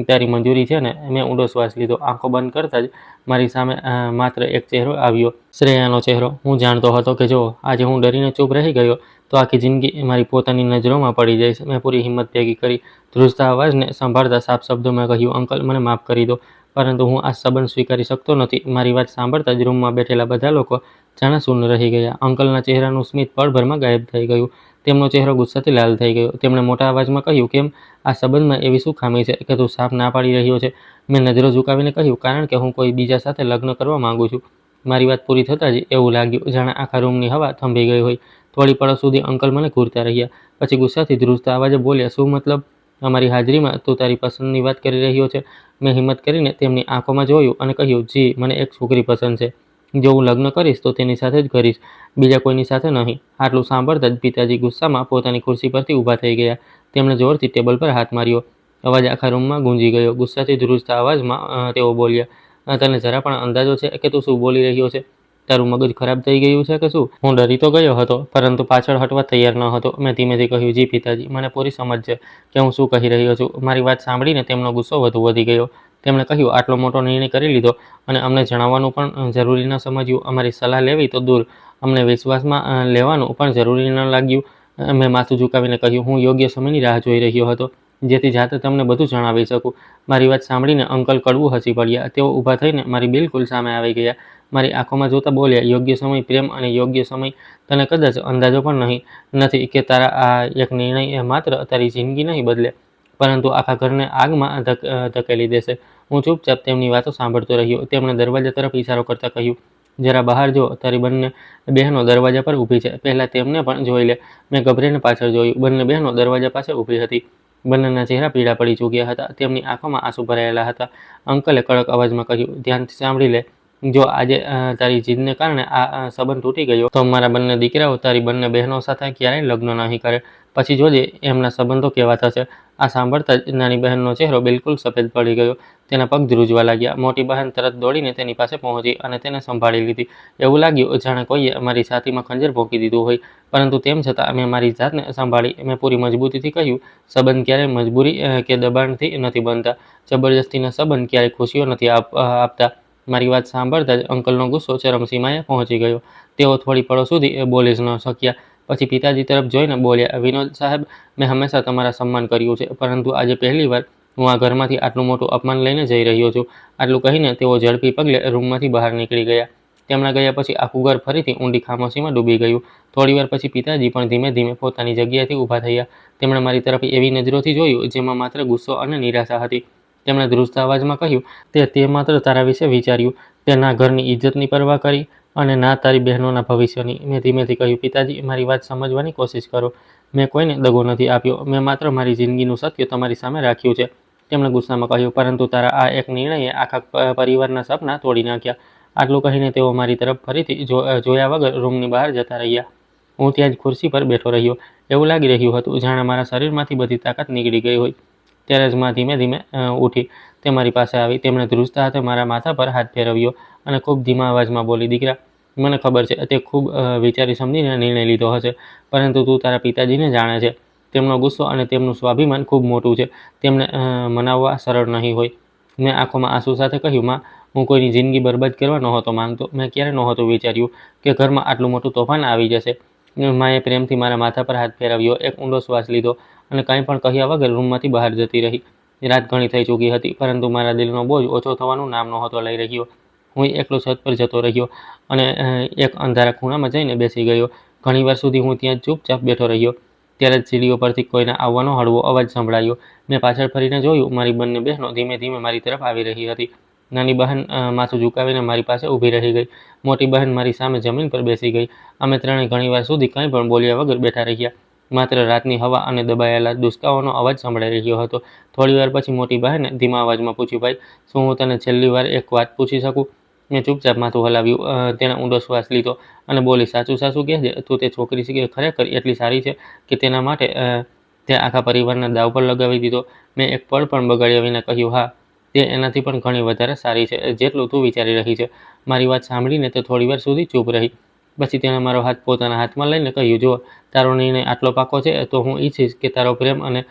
[SPEAKER 1] તારી મંજૂરી છે ને? મેં ઊંડો શ્વાસ લીધો. આંખો બંધ કરતા જ મારી સામે માત્ર એક ચહેરો આવ્યો, શ્રેયાનો ચહેરો. હું જાણતો હતો કે જો આજે હું ડરીને ચૂપ રહી ગયો તો આખી જિંદગી મારી પોતાની નજરોમાં પડી જઈશ. મેં પૂરી હિંમત ભેગી કરી, ધ્રુજતા અવાજને સંભાળતા સાફ શબ્દોમાં કહ્યું, અંકલ, મને માફ કરી દો. પરંતુ હું આ સંબંધ સ્વીકારી શકતો નથી. મારી વાત સાંભળતા જ રૂમમાં બેઠેલા બધા લોકો જાણે શૂન્ય રહી ગયા. અંકલના ચહેરાનું સ્મિત પળભરમાં ગાયબ થઈ ગયું. તેમનો ચહેરો ગુસ્સાથી લાલ થઈ ગયો. તેમણે મોટા અવાજમાં કહ્યું, કેમ આ સંબંધમાં એવી શું ખામી છે કે તું સાફ ના પાડી રહ્યો છે? મેં નજરો ઝુકાવીને કહ્યું, કારણ કે હું કોઈ બીજા સાથે લગ્ન કરવા માંગુ છું. મારી વાત પૂરી થતાં જ એવું લાગ્યું જાણે આખા રૂમની હવા થંભી ગઈ હોય. થોડી પળો સુધી અંકલ મને ઘૂરતા રહ્યા. પછી ગુસ્સાથી ધ્રુજતા અવાજે બોલ્યા, શું મતલબ? અમારી હાજરીમાં તું તારી પસંદની વાત કરી રહ્યો છે? મેં હિંમત કરીને તેમની આંખોમાં જોયું અને કહ્યું, જી, મને એક છોકરી પસંદ છે. જો હું લગ્ન કરીશ તો તેની સાથે જ કરીશ, બીજા કોઈની સાથે નહીં. આટલું સાંભળતા જ પિતાજી ગુસ્સામાં પોતાની ખુરશી પરથી ઊભા થઈ ગયા. તેમણે જોરથી ટેબલ પર હાથ માર્યો. અવાજ આખા રૂમમાં ગુંજી ગયો. ગુસ્સાથી ધ્રુજતા અવાજમાં તેઓ બોલ્યા, તને જરા પણ અંદાજો છે કે તું શું બોલી રહ્યો છે? તારું મગજ ખરાબ થઈ ગયું છે કે શું? હું ડરી તો ગયો હતો, પરંતુ પાછળ હટવા તૈયાર ન હતો. મેં ધીમેથી કહ્યું, જી પિતાજી, મને પૂરી સમજ છે કે હું શું કહી રહ્યો છું. મારી વાત સાંભળીને તેમનો ગુસ્સો વધુ વધી ગયો. તેમણે કહ્યું, આટલો મોટો નિર્ણય કરી લીધો અને અમને જણાવવાનું પણ જરૂરી ન સમજ્યું? અમારી સલાહ લેવી તો દૂર, અમને વિશ્વાસમાં લેવાનું પણ જરૂરી ન લાગ્યું? મેં માથું ઝુકાવીને કહ્યું, હું યોગ્ય સમયની રાહ જોઈ રહ્યો હતો, જેથી જાતે તમને બધું જણાવી શકું. મારી વાત સાંભળીને અંકલ કડવું હસી પડ્યા. તેઓ ઊભા થઈને મારી બિલકુલ સામે આવી ગયા. મારી આંખોમાં જોતા બોલ્યા, યોગ્ય સમય, પ્રેમ અને યોગ્ય સમય તને કદાચ અંદાજો પણ નથી કે તારા આ એક નિર્ણય માત્ર તારી જિંદગી નહીં બદલે, પરંતુ આખા ઘરને આગમાં ધકેલી દેશે. હું ચૂપચાપ તેમની વાતો સાંભળતો રહ્યો. તેમણે દરવાજા તરફ ઇશારો કરતા કહ્યું, જરા બહાર જો, તારી બંને બહેનો દરવાજા પર ઊભી છે, પહેલાં તેમને પણ જોઈ લે. મેં ગભરાઈને પાછળ જોયું. બંને બહેનો દરવાજા પાસે ઊભી હતી. બંનેના ચહેરા પીળા પડી ચૂક્યા હતા. તેમની આંખોમાં આંસુ ભરાયેલા હતા. અંકલે કડક અવાજમાં કહ્યું, ધ્યાનથી સાંભળી લે. જો આજે તારી જીદને કારણે આ સંબંધ તૂટી ગયો તો મારા બંને દીકરાઓ તારી બંને બહેનો સાથે ક્યારેય લગ્ન નહીં કરે. પછી જોજે એમના સંબંધો કેવા થશે. આ સાંભળતા જ નાની બહેનનો ચહેરો બિલકુલ સફેદ પડી ગયો. તેના પગ ધ્રુજવા લાગ્યા. મોટી બહેન તરત દોડીને તેની પાસે પહોંચી અને તેને સંભાળી લીધી. એવું લાગ્યું જાણે કોઈએ મારી છાતીમાં ખંજર ભોંકી દીધું હોય, પરંતુ તેમ છતાં મેં મારી જાતને સંભાળી. મેં પૂરી મજબૂતીથી કહ્યું, સંબંધ ક્યારેય મજબૂરી કે દબાણથી નથી બનતા. જબરજસ્તીના સંબંધ ક્યારેય ખુશીઓ નથી આપતા. મારી વાત સાંભળતા જ અંકલનો ગુસ્સો ચરમસીમાએ પહોંચી ગયો. તેઓ થોડી પળો સુધી બોલી જ ન શક્યા. પછી પિતાજી તરફ જોઈને બોલ્યા, વિનોદ સાહેબ, મેં હંમેશા તમારા સન્માન કર્યું છે, પરંતુ આજે પહેલીવાર હું આ ઘરમાંથી આટલું મોટું અપમાન લઈને જઈ રહ્યો છું. આટલું કહીને તેઓ ઝડપી પગલે રૂમમાંથી બહાર નીકળી ગયા. તેમના ગયા પછી આખું ઘર ફરીથી ઊંડી ખામોશીમાં ડૂબી ગયું. થોડીવાર પછી પિતાજી પણ ધીમે ધીમે પોતાની જગ્યાએથી ઊભા થયા. તેમણે મારી તરફ એવી નજરોથી જોયું જેમાં માત્ર ગુસ્સો અને નિરાશા હતી. તેમણે ધ્રુજતા અવાજમાં કહ્યું, તે માત્ર તારા વિશે વિચાર્યું, તે ના ઘરની ઇજ્જતની પરવા કરી અને ના તારી બહેનોના ભવિષ્યની. મેં ધીમેથી કહ્યું, પિતાજી, મારી વાત સમજવાની કોશિશ કરો. મેં કોઈને દગો નથી આપ્યો. મેં માત્ર મારી જિંદગીનું સત્ય તમારી સામે રાખ્યું છે. તેમણે ગુસ્સામાં કહ્યું, પરંતુ તારા આ એક નિર્ણયે આખા પરિવારના સપના તોડી નાખ્યા. આટલું કહીને તેઓ મારી તરફ ફરીથી જોયા વગર રૂમની બહાર જતા રહ્યા. હું ત્યાં જ ખુરશી પર બેઠો રહ્યો. એવું લાગી રહ્યું હતું જાણે મારા શરીરમાંથી બધી તાકાત નીકળી ગઈ હોય. ત્યારે જ માં ધીમે ધીમે ઉઠી. તે મારી પાસે આવી. તેમણે ધ્રુજતા હાથે મારા માથા પર હાથ ફેરવ્યો અને ખૂબ ધીમા અવાજમાં બોલી, દીકરા, મને ખબર છે તે ખૂબ વિચારી સમજીને નિર્ણય લીધો હશે, પરંતુ તું તારા પિતાજીને જાણે છે. તેમનો ગુસ્સો અને તેમનું સ્વાભિમાન ખૂબ મોટું છે. તેમને મનાવવા સરળ નહીં હોય. મેં આંખોમાં આંસુ સાથે કહ્યું, માં, હું કોઈની જિંદગી બરબાદ કરવા નહોતો માંગતો. મેં ક્યારે નહોતું વિચાર્યું કે ઘરમાં આટલું મોટું તોફાન આવી જશે. માએ પ્રેમથી મારા માથા પર હાથ ફેરવ્યો, એક ઊંડો શ્વાસ લીધો અને કંઈ પણ કહ્યા વગર રૂમમાંથી બહાર જતી રહી. રાત ઘણી થઈ ચૂકી હતી, પરંતુ મારા દિલનો બોજ ઓછો થવાનું નામ નહોતો લઈ રહ્યો. હું એકલો છત પર જતો રહ્યો અને એક અંધારા ખૂણામાં જઈને બેસી ગયો. ઘણીવાર સુધી હું ત્યાં ચૂપચાપ બેઠો રહ્યો. ત્યારે જ સીડીઓ પરથી કોઈના આવવાનો હળવો અવાજ સંભળાયો. મેં પાછળ ફરીને જોયું. મારી બંને બહેનો ધીમે ધીમે મારી તરફ આવી રહી હતી. નાની બહેન માથું ઝુકાવીને મારી પાસે ઊભી રહી ગઈ. મોટી બહેન મારી સામે જમીન પર બેસી ગઈ. અમે ત્રણેય ઘણીવાર સુધી કંઈ પણ બોલ્યા વગર બેઠા રહ્યા. માત્ર રાતની હવા અને દબાયેલા દુષ્કાઓનો અવાજ સંભળાઈ રહ્યો હતો. થોડીવાર પછી મોટી બહેને ધીમા અવાજમાં પૂછ્યું, ભાઈ, શું હું તને છેલ્લી વાર એક વાત પૂછી શકું? મેં ચૂપચાપ માથું હલાવ્યું. તેણે ઊંડો શ્વાસ લીધો અને બોલી, સાચું સાચું કહેજે, તું તે છોકરી ખરેખર એટલી સારી છે કે તેના માટે તે આખા પરિવારને દાવ પર લગાવી દીધો? મેં એક પળ પણ બગાડ્યા વિના કહ્યું, હા, તે એનાથી પણ ઘણી વધારે સારી છે જેટલું તું વિચારી રહી છે. મારી વાત સાંભળીને તે થોડીવાર સુધી ચૂપ રહી. પછી તેણે મારો હાથ પોતાના હાથમાં લઈને કહ્યું, જો તારો નિર્ણય આટલો પાકો છે તો હું ઈચ્છીશ કે તારો પ્રેમ અને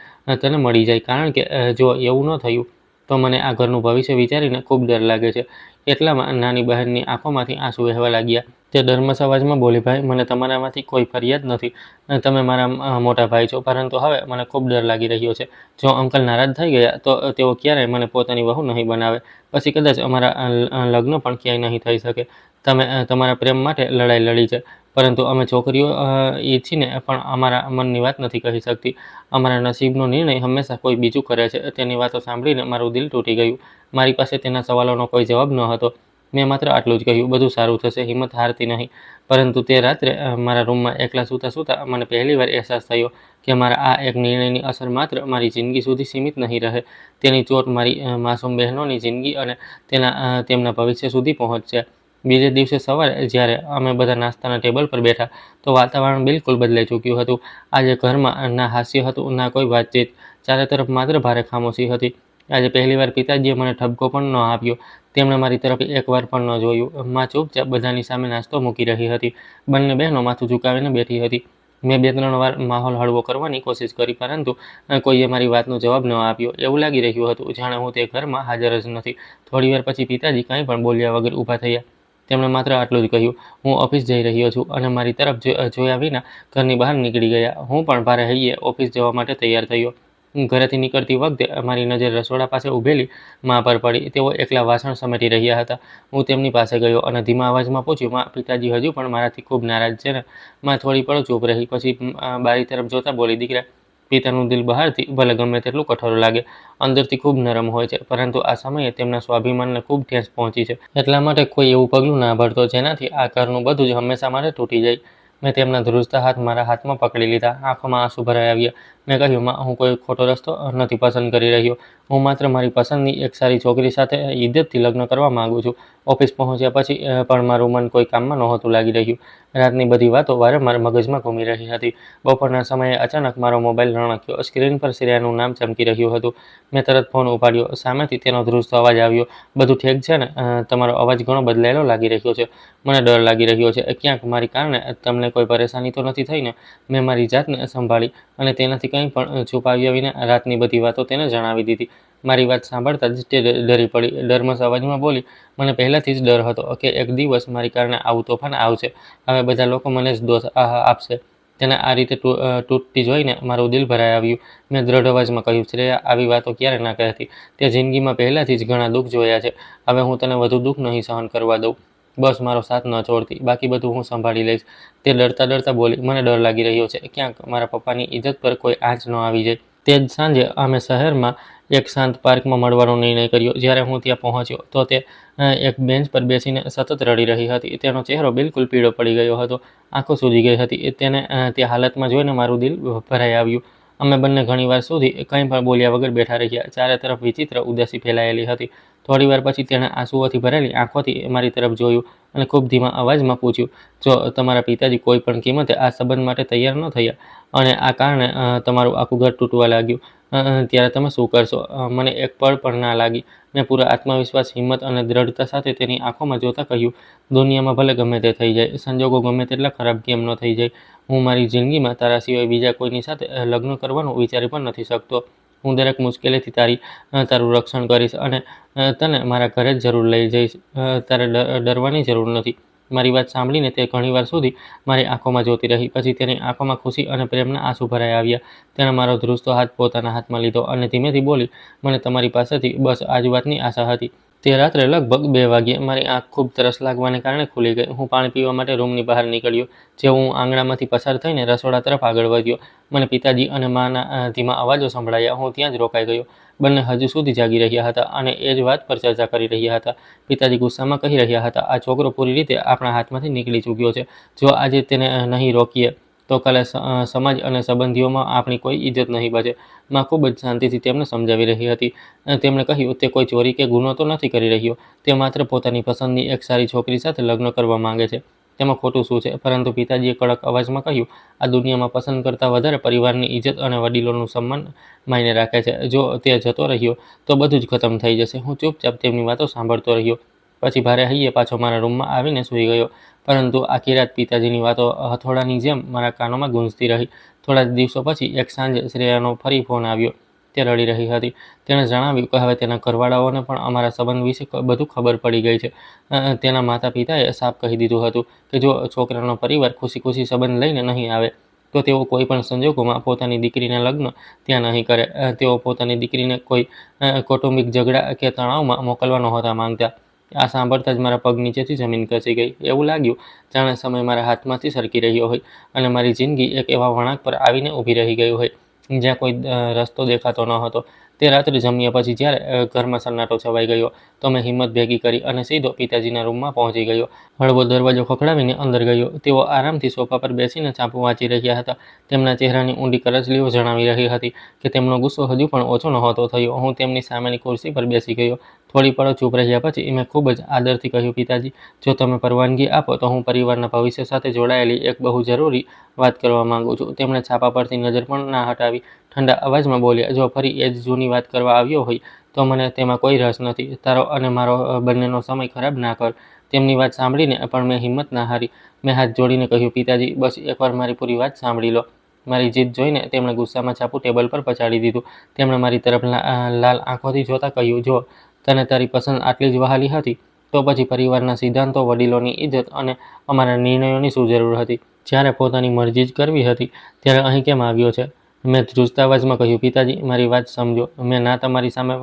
[SPEAKER 1] તને મળી જાય, કારણ કે જો એવું ન થયું તો મને આ ઘરનું ભવિષ્ય વિચારીને ખૂબ ડર લાગે છે. એટલામાં નાની બહેનની આંખોમાંથી આંસુ વહેવા લાગ્યા. તે ડરમસ અવાજમાં બોલી, ભાઈ, મને તમારામાંથી કોઈ ફરિયાદ નથી અને તમે મારા મોટા ભાઈ છો, પરંતુ હવે મને ખૂબ ડર લાગી રહ્યો છે. જો અંકલ નારાજ થઈ ગયા તો તેઓ ક્યારેય મને પોતાની વહુ નહીં બનાવે. પછી કદાચ અમારા લગ્ન પણ ક્યાંય નહીં થઈ શકે. તમે તમારા પ્રેમ માટે લડાઈ લડી છે, પરંતુ અમે છોકરીઓ ઈચ્છીને પણ અમારા મનની વાત નથી કહી શકતી. અમારા નસીબનો નિર્ણય હંમેશા કોઈ બીજું કરે છે. તેની વાતો સાંભળીને મારું દિલ તૂટી ગયું. મારી પાસે તેના સવાલોનો કોઈ જવાબ ન હતો. મેં માત્ર આટલું જ કહ્યું, બધું સારું થશે, હિંમત હારતી નહીં. પરંતુ તે રાત્રે મારા રૂમમાં એકલા સૂતા સૂતા મને પહેલીવાર અહેસાસ થયો કે મારા આ એક નિર્ણયની અસર માત્ર મારી જિંદગી સુધી સીમિત નહીં રહે. તેની ચોટ મારી માસૂમ બહેનોની જિંદગી અને તેમના ભવિષ્ય સુધી પહોંચશે. બીજે દિવસે સવારે જ્યારે અમે બધા નાસ્તાના ટેબલ પર બેઠા તો વાતાવરણ બિલકુલ બદલાઈ ચૂક્યું હતું. આજે ઘરમાં ના હાસ્ય હતું, ના કોઈ વાતચીત. ચારે તરફ માત્ર ભારે ખામોશી હતી. આજે પહેલીવાર પિતાજીએ મને ઠપકો પણ ન આપ્યો. તેમણે મારી તરફ એકવાર પણ ન જોયું. માં ચૂપચાપ બધાની સામે નાસ્તો મૂકી રહી હતી. બંને બહેનો માથું ઝુકાવીને બેઠી હતી. મેં 2-3 વાર માહોલ હળવો કરવાની કોશિશ કરી, પરંતુ કોઈએ મારી વાતનો જવાબ ન આપ્યો. એવું લાગી રહ્યું હતું જાણે હું તે ઘરમાં હાજર જ નથી. થોડીવાર પછી પિતાજી કંઈ પણ બોલ્યા વગર ઊભા થયા. તેમણે માત્ર આટલું જ કહ્યું, હું ઓફિસ જઈ રહ્યો છું, અને મારી તરફ જોયા વિના ઘરની બહાર નીકળી ગયા. હું પણ ભારે હૈયે ઓફિસ જવા માટે તૈયાર થયો. ઘરેથી નીકળતી વખતે મારી નજર રસોડા પાસે ઊભેલી મા પર પડી. તેઓ એકલા વાસણ સમેટી રહ્યા હતા. હું તેમની પાસે ગયો અને ધીમા અવાજમાં પૂછ્યું, મા, પિતાજી હજુ પણ મારાથી ખૂબ નારાજ છે ને? મા થોડી પળ ચૂપ રહી. પછી બારી તરફ જોતા બોલી, દીકરા, પિતાનું દિલ બહારથી ભલે ગમે તેટલું કઠોર લાગે, અંદરથી ખૂબ નરમ હોય છે, પરંતુ આ સમયે તેમના સ્વાભિમાનને ખૂબ ઠેસ પહોંચી છે. એટલા માટે કોઈ એવું પગલું ના ભરતો જેનાથી આ ઘરનું બધું જ હંમેશા માટે તૂટી જાય. મેં તેમના ધ્રુજતા હાથ મારા હાથમાં પકડી લીધા. આંખોમાં આંસુ ભરાઈ આવ્યા. મેં કહ્યું, મા, હું કોઈ ખોટો રસ્તો નથી પસંદ કરી રહ્યો. હું માત્ર મારી પસંદની એક સારી છોકરી સાથે ઇજ્જતથી લગ્ન કરવા માંગુ છું. ઓફિસ પહોંચ્યા પછી પણ મારું મન કોઈ કામમાં નહોતું લાગી રહ્યું. રાતની બધી વાતો વારંવાર મગજમાં ઘૂમી રહી હતી. બપોરના સમયે અચાનક મારો મોબાઈલ રણક્યો. સ્ક્રીન પર શ્રેયાનું નામ ચમકી રહ્યું હતું. મેં તરત ફોન ઉપાડ્યો. સામેથી તેનો ધ્રુજતો અવાજ આવ્યો, બધું ઠીક છે ને? તમારો અવાજ ઘણો બદલાયેલો લાગી રહ્યો છે. મને ડર લાગી રહ્યો છે. ક્યાંક મારી કારણે તમને કોઈ પરેશાની તો નથી થઈ ને? મેં મારી જાતને સંભાળી અને તેનાથી કંઈ પણ છુપાવ્યા વિના રાતની બધી વાતો તેને જણાવી દીધી. મારી વાત સાંભળતા જ તે ડરી પડી. ડરમસ અવાજમાં બોલી, મને પહેલાથી જ ડર હતો કે એક દિવસ મારી કારણે આવું તોફાન આવશે. હવે બધા લોકો મને જ દોષ આપશે. તેને આ રીતે તૂટતી જોઈને મારું દિલ ભરાઈ આવ્યું. મેં દ્રઢ અવાજમાં કહ્યું, શ્રેયા, આવી વાતો ક્યારે ના કહેતી. તે જિંદગીમાં પહેલાથી જ ઘણા દુઃખ જોયા છે. હવે હું તને વધુ દુઃખ નહીં સહન કરવા દઉં. બસ મારો સાથ ન છોડતી. બાકી બધું હું સંભાળી લઈશ. તે ડરતા ડરતા બોલી, મને ડર લાગી રહ્યો છે ક્યાંક મારા પપ્પાની ઇજ્જત પર કોઈ આંચ ન આવી જાય. તે જ સાંજે અમે શહેરમાં એક શાંત પાર્કમાં મળવાનો નિર્ણય કર્યો. જ્યારે હું ત્યાં પહોંચ્યો તો તે એક બેન્ચ પર બેસીને સતત રડી રહી હતી. તેનો ચહેરો બિલકુલ પીળો પડી ગયો હતો. આંખો સૂજી ગઈ હતી. તેને તે હાલતમાં જોઈને મારું દિલ ભરાઈ આવ્યું. અમે બંને ઘણીવાર સુધી કંઈ પણ બોલ્યા વગર બેઠા રહ્યા. ચારે તરફ વિચિત્ર ઉદાસી ફેલાયેલી હતી. થોડીવાર પછી તેણે આંસુઓથી ભરેલી આંખોથી મારી તરફ જોયું અને ખૂબ ધીમા અવાજમાં પૂછ્યું, જો તમારા પિતાજી કોઈ પણ કિંમતે આ સંબંધ માટે તૈયાર ન થયા અને આ કારણે તમારું આખું ઘર તૂટવા લાગ્યું, ત્યારે તમે શું કરશો? મને એક પળ પણ ના લાગી. મેં પૂરા આત્મવિશ્વાસ, હિંમત અને દ્રઢતા સાથે તેની આંખોમાં જોતા કહ્યું, દુનિયામાં ભલે ગમે તે થઈ જાય, સંજોગો ગમે તેટલા ખરાબ કેમ ન થઈ જાય, હું મારી જિંદગીમાં તારા સિવાય બીજા કોઈની સાથે લગ્ન કરવાનું વિચારી પણ નથી શકતો. હું દરેક મુશ્કેલીથી તારું રક્ષણ કરીશ અને તને મારા ઘરે જ જરૂર લઈ જઈશ. તારે ડરવાની જરૂર નથી. મારી વાત સાંભળીને તે ઘણીવાર સુધી મારી આંખોમાં જોતી રહી. પછી તેની આંખોમાં ખુશી અને પ્રેમના આંસુ ભરાઈ આવ્યા. તેણે મારો ધ્રુજતો હાથ પોતાના હાથમાં લીધો અને ધીમેથી બોલી, મને તમારી પાસેથી બસ આ જ વાતની આશા હતી. તે રાત્રે લગભગ 2 વાગ્યે મારી આંખ ખૂબ તરસ લાગવાને કારણે ખુલી ગઈ. હું પાણી પીવા માટે રૂમની બહાર નીકળ્યો. જેવું હું આંગણામાંથી પસાર થઈને રસોડા તરફ આગળ વધ્યો, મને પિતાજી અને માના ધીમા અવાજો સંભળાયા. હું ત્યાં જ રોકાઈ ગયો. બંને હજુ સુધી જાગી રહ્યા હતા અને એ જ વાત પર ચર્ચા કરી રહ્યા હતા. પિતાજી ગુસ્સામાં કહી રહ્યા હતા, આ છોકરો પૂરી રીતે આપણા હાથમાંથી નીકળી ચૂક્યો છે. જો આજે તેને નહીં રોકીએ તો કાલે સમાજ અને સંબંધીઓમાં આપણી કોઈ ઇજ્જત નહીં બચે. માં ખૂબ જ શાંતિથી તેમને સમજાવી રહી હતી. તેમણે કહ્યું, તે કોઈ ચોરી કે ગુનો તો નથી કરી રહ્યો. તે માત્ર પોતાની પસંદની એક સારી છોકરી સાથે લગ્ન કરવા માંગે છે. તેમાં ખોટું શું છે? પરંતુ પિતાજીએ કડક અવાજમાં કહ્યું, આ દુનિયામાં પસંદ કરતાં વધારે પરિવારની ઇજ્જત અને વડીલોનું સન્માન માયને રાખે છે. જો તે જતો રહ્યો તો બધું જ ખતમ થઈ જશે. હું ચૂપચાપ તેમની વાતો સાંભળતો રહ્યો. પછી ભારે હૈયે પાછો મારા રૂમમાં આવીને સૂઈ ગયો. પરંતુ આખી રાત પિતાજીની વાતો હથોડાની જેમ મારા કાનોમાં ગૂંજતી રહી. થોડા દિવસો પછી એક સાંજે શ્રેયાનો ફરી ફોન આવ્યો. તે રડી રહી હતી. તેણે જણાવ્યું કે હવે તેના ઘરવાળાઓને પણ અમારા સંબંધ વિશે બધું ખબર પડી ગઈ છે. તેના માતા પિતાએ સાફ કહી દીધું હતું કે જો છોકરાનો પરિવાર ખુશી ખુશી સંબંધ લઈને નહીં આવે તો તેઓ કોઈ પણ સંજોગોમાં પોતાની દીકરીના લગ્ન ત્યાં નહીં કરે. તેઓ પોતાની દીકરીને કોઈ કૌટુંબિક ઝઘડા કે તણાવમાં મોકલવા નહોતા માંગતા. આ સાંભળતા જ મારા પગ નીચેથી જમીન ખસી ગઈ. એવું લાગ્યું જાણે સમય મારા હાથમાંથી સરકી રહ્યો હોય અને મારી જિંદગી એક એવા વળાંક પર આવીને ઊભી રહી ગઈ હોય જ્યાં કોઈ રસ્તો દેખાતો ન હતો. તે રાત્રે જમ્યા પછી જ્યારે ઘરમાં સન્નાટો છવાઈ ગયો તો મેં હિંમત ભેગી કરી અને સીધો પિતાજીના રૂમમાં પહોંચી ગયો. હળવો દરવાજો ખખડાવીને અંદર ગયો. તેઓ આરામથી સોફા પર બેસીને છાપું વાંચી રહ્યા હતા. તેમના ચહેરાની ઊંડી કરચલીઓ જણાવી રહી હતી કે તેમનો ગુસ્સો હજુ પણ ઓછો નહોતો થયો. હું તેમની સામેની ખુરશી પર બેસી ગયો. થોડી પળો ચૂપ રહ્યા પછી મેં ખૂબ જ આદરથી કહ્યું, પિતાજી, જો તમે પરવાનગી આપો તો હું પરિવારના ભવિષ્ય સાથે જોડાયેલી એક બહુ જરૂરી વાત કરવા માંગુ છું. તેમણે છાપા પરથી નજર પણ ના હટાવી ઠંડા અવાજમાં બોલ્યા, જો ફરી એ જ જૂની વાત કરવા આવ્યો હોય તો મને તેમાં કોઈ રસ નથી. તારો અને મારો બંનેનો સમય ખરાબ ના કર. તેમની વાત સાંભળીને પણ મેં હિંમત ના હારી. મેં હાથ જોડીને કહ્યું, પિતાજી, બસ એકવાર મારી પૂરી વાત સાંભળી લો. મારી જીદ જોઈને તેમણે ગુસ્સામાં છાપું ટેબલ પર પછાડી દીધું. તેમણે મારી તરફ લાલ આંખોથી જોતા કહ્યું, જો તને તારી પસંદ આટલી જ વહાલી હતી તો પછી પરિવારના સિદ્ધાંતો, વડીલોની ઇજ્જત અને અમારા નિર્ણયોની શું જરૂર હતી? જ્યારે પોતાની મરજી જ કરવી હતી ત્યારે અહીં કેમ આવ્યો છે? મેં ધ્રુજતા અવાજમાં કહ્યું, પિતાજી, મારી વાત સમજો. મેં ના તમારી સામે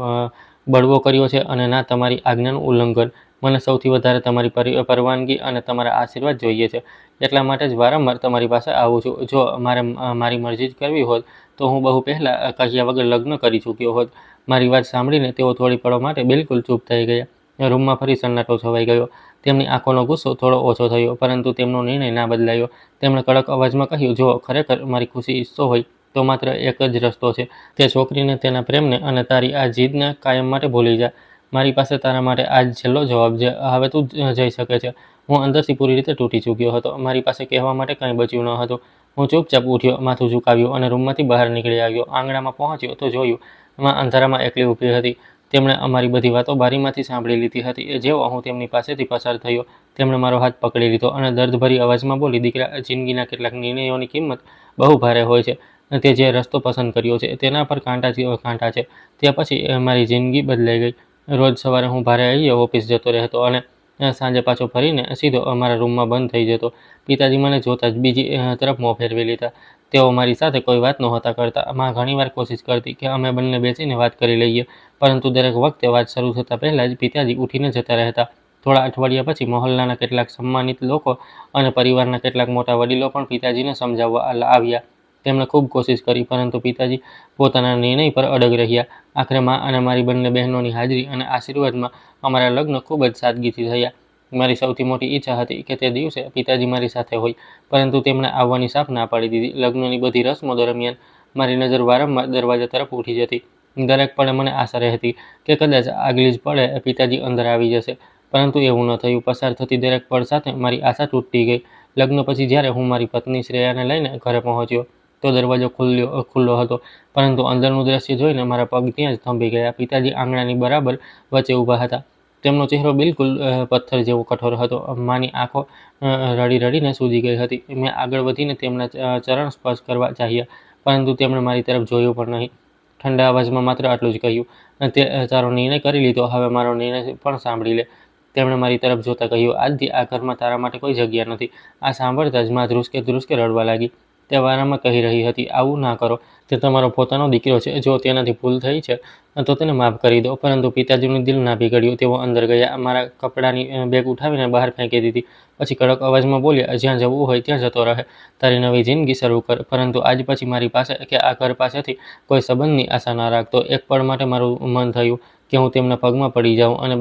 [SPEAKER 1] બળવો કર્યો છે અને ના તમારી આજ્ઞાનું ઉલ્લંઘન. મને સૌથી વધારે તમારી પરવાનગી અને તમારા આશીર્વાદ જોઈએ છે. એટલા માટે જ વારંવાર તમારી પાસે આવું છું. જો મારે મારી મરજી જ કરવી હોત તો હું બહુ પહેલાં કહ્યા વગર લગ્ન કરી ચૂક્યો હોત. મારી વાત સાંભળીને તેઓ થોડી પળો માટે બિલકુલ ચૂપ થઈ ગયા. રૂમમાં ફરી સન્નાટો છવાઈ ગયો. તેમની આંખોનો ગુસ્સો થોડો ઓછો થયો, પરંતુ તેમનો નિર્ણય ના બદલાયો. તેમણે કડક અવાજમાં કહ્યું, જો ખરેખર મારી ખુશી ઈચ્છતો હોય તો માત્ર એક જ રસ્તો છે. તે છોકરીને, તેના પ્રેમને અને તારી આ જીદને કાયમ માટે ભૂલી જા. મારી પાસે તારા માટે આ જ છેલ્લો જવાબ છે. હવે તું જઈ શકે છે. હું અંદરથી પૂરી રીતે તૂટી ચૂક્યો હતો. મારી પાસે કહેવા માટે કંઈ બચ્યું ન હતું. હું ચૂપચાપ ઉઠ્યો, માથું ઝુકાવ્યું અને રૂમમાંથી બહાર નીકળી આવ્યો. આંગણામાં પહોંચ્યો તો જોયું અંધારામાં એકલી ઊભી હતી. તેમણે અમારી બધી વાતો બારીમાંથી સાંભળી લીધી હતી. જેવો હું તેમની પાસેથી પસાર થયો, તેમણે મારો હાથ પકડી લીધો અને દર્દભરી અવાજમાં બોલી, દીકરા, જિંદગીના કેટલાક નિર્ણયોની કિંમત બહુ ભારે હોય છે. તે જે રસ્તો પસંદ કર્યો છે તેના પર કાંટા છે. તે પછી મારી જિંદગી બદલાઈ ગઈ. રોજ સવારે હું ભારે આવીએ ઓફિસ જતો રહેતો અને સાંજે પાછો ફરીને સીધો અમારા રૂમમાં બંધ થઈ જતો. પિતાજી મને જોતા જ બીજી તરફ મોં ફેરવી લેતા. તેઓ મારી સાથે કોઈ વાત નહોતા કરતા. માં ઘણીવાર કોશિશ કરતી કે અમે બંને બેસીને વાત કરી લઈએ, પરંતુ દરેક વખતે વાત શરૂ થતાં પહેલાં જ પિતાજી ઉઠીને જતા રહેતા. થોડા અઠવાડિયા પછી મહોલ્લાના કેટલાક સન્માનિત લોકો અને પરિવારના કેટલાક મોટા વડીલો પણ પિતાજીને સમજાવવા આવ્યા. તેમણે ખૂબ કોશિશ કરી, પરંતુ પિતાજી પોતાના નિર્ણય પર અડગ રહ્યા. આખરે માં અને મારી બંને બહેનોની હાજરી અને આશીર્વાદમાં અમારા લગ્ન ખૂબ જ સાદગીથી થયા. મારી સૌથી મોટી ઈચ્છા હતી કે તે દિવસે પિતાજી મારી સાથે હોય, પરંતુ તેમણે આવવાની સાફ ના પાડી દીધી. લગ્નની બધી રસમો દરમિયાન મારી નજર વારંવાર દરવાજા તરફ ઉઠી જતી. દરેક પળે મને આશા રહેતી કે કદાચ આગલી જ પળે પિતાજી અંદર આવી જશે, પરંતુ એવું ન થયું. પસાર થતી દરેક પળ સાથે મારી આશા તૂટતી ગઈ. લગ્ન પછી જ્યારે હું મારી પત્ની શ્રેયાને લઈને ઘરે પહોંચ્યો તો દરવાજો ખુલ્લો હતો, પરંતુ અંદરનું દ્રશ્ય જોઈને મારા પગ ત્યાં જ થંભી ગયા. પિતાજી આંગણાની બરાબર વચ્ચે ઊભા હતા. તેમનો ચહેરો બિલકુલ પથ્થર જેવો કઠોર હતો. માની આંખો રડી રડીને સૂજી ગઈ હતી. મેં આગળ વધીને તેમના ચરણ સ્પર્શ કરવા ચાહ્યા, પરંતુ તેમણે મારી તરફ જોયું પણ નહીં. ઠંડા અવાજમાં માત્ર આટલું જ કહ્યું, તે તારો નિર્ણય કરી લીધો, હવે મારો નિર્ણય પણ સાંભળી લે. તેમણે મારી તરફ જોતા કહ્યું, આજથી આ ઘરમાં તારા માટે કોઈ જગ્યા નથી. આ સાંભળતા જ માં ધ્રુસકે ધ્રુસકે રડવા લાગી. તે વારંવાર કહી રહી હતી, આવું ના કરો. તે તમારો પોતાનો દીકરો છે. જો તેનાથી ભૂલ થઈ છે તો તેને માફ કરી દો. પરંતુ પિતાજીનું દિલ ના પીગળ્યું. તેઓ અંદર ગયા, મારા કપડાની બેગ ઉઠાવીને બહાર ફેંકી દીધી. પછી કડક અવાજમાં બોલ્યા, જ્યાં જવું હોય ત્યાં જતો રહે. તારી નવી જિંદગી શરૂ કર, પરંતુ આજ પછી મારી પાસે કે આ ઘર પાસેથી કોઈ સંબંધની આશા ના રાખતો. એક પળ માટે મારું મન થયું કે હું તેમના પગમાં પડી જાઉં અને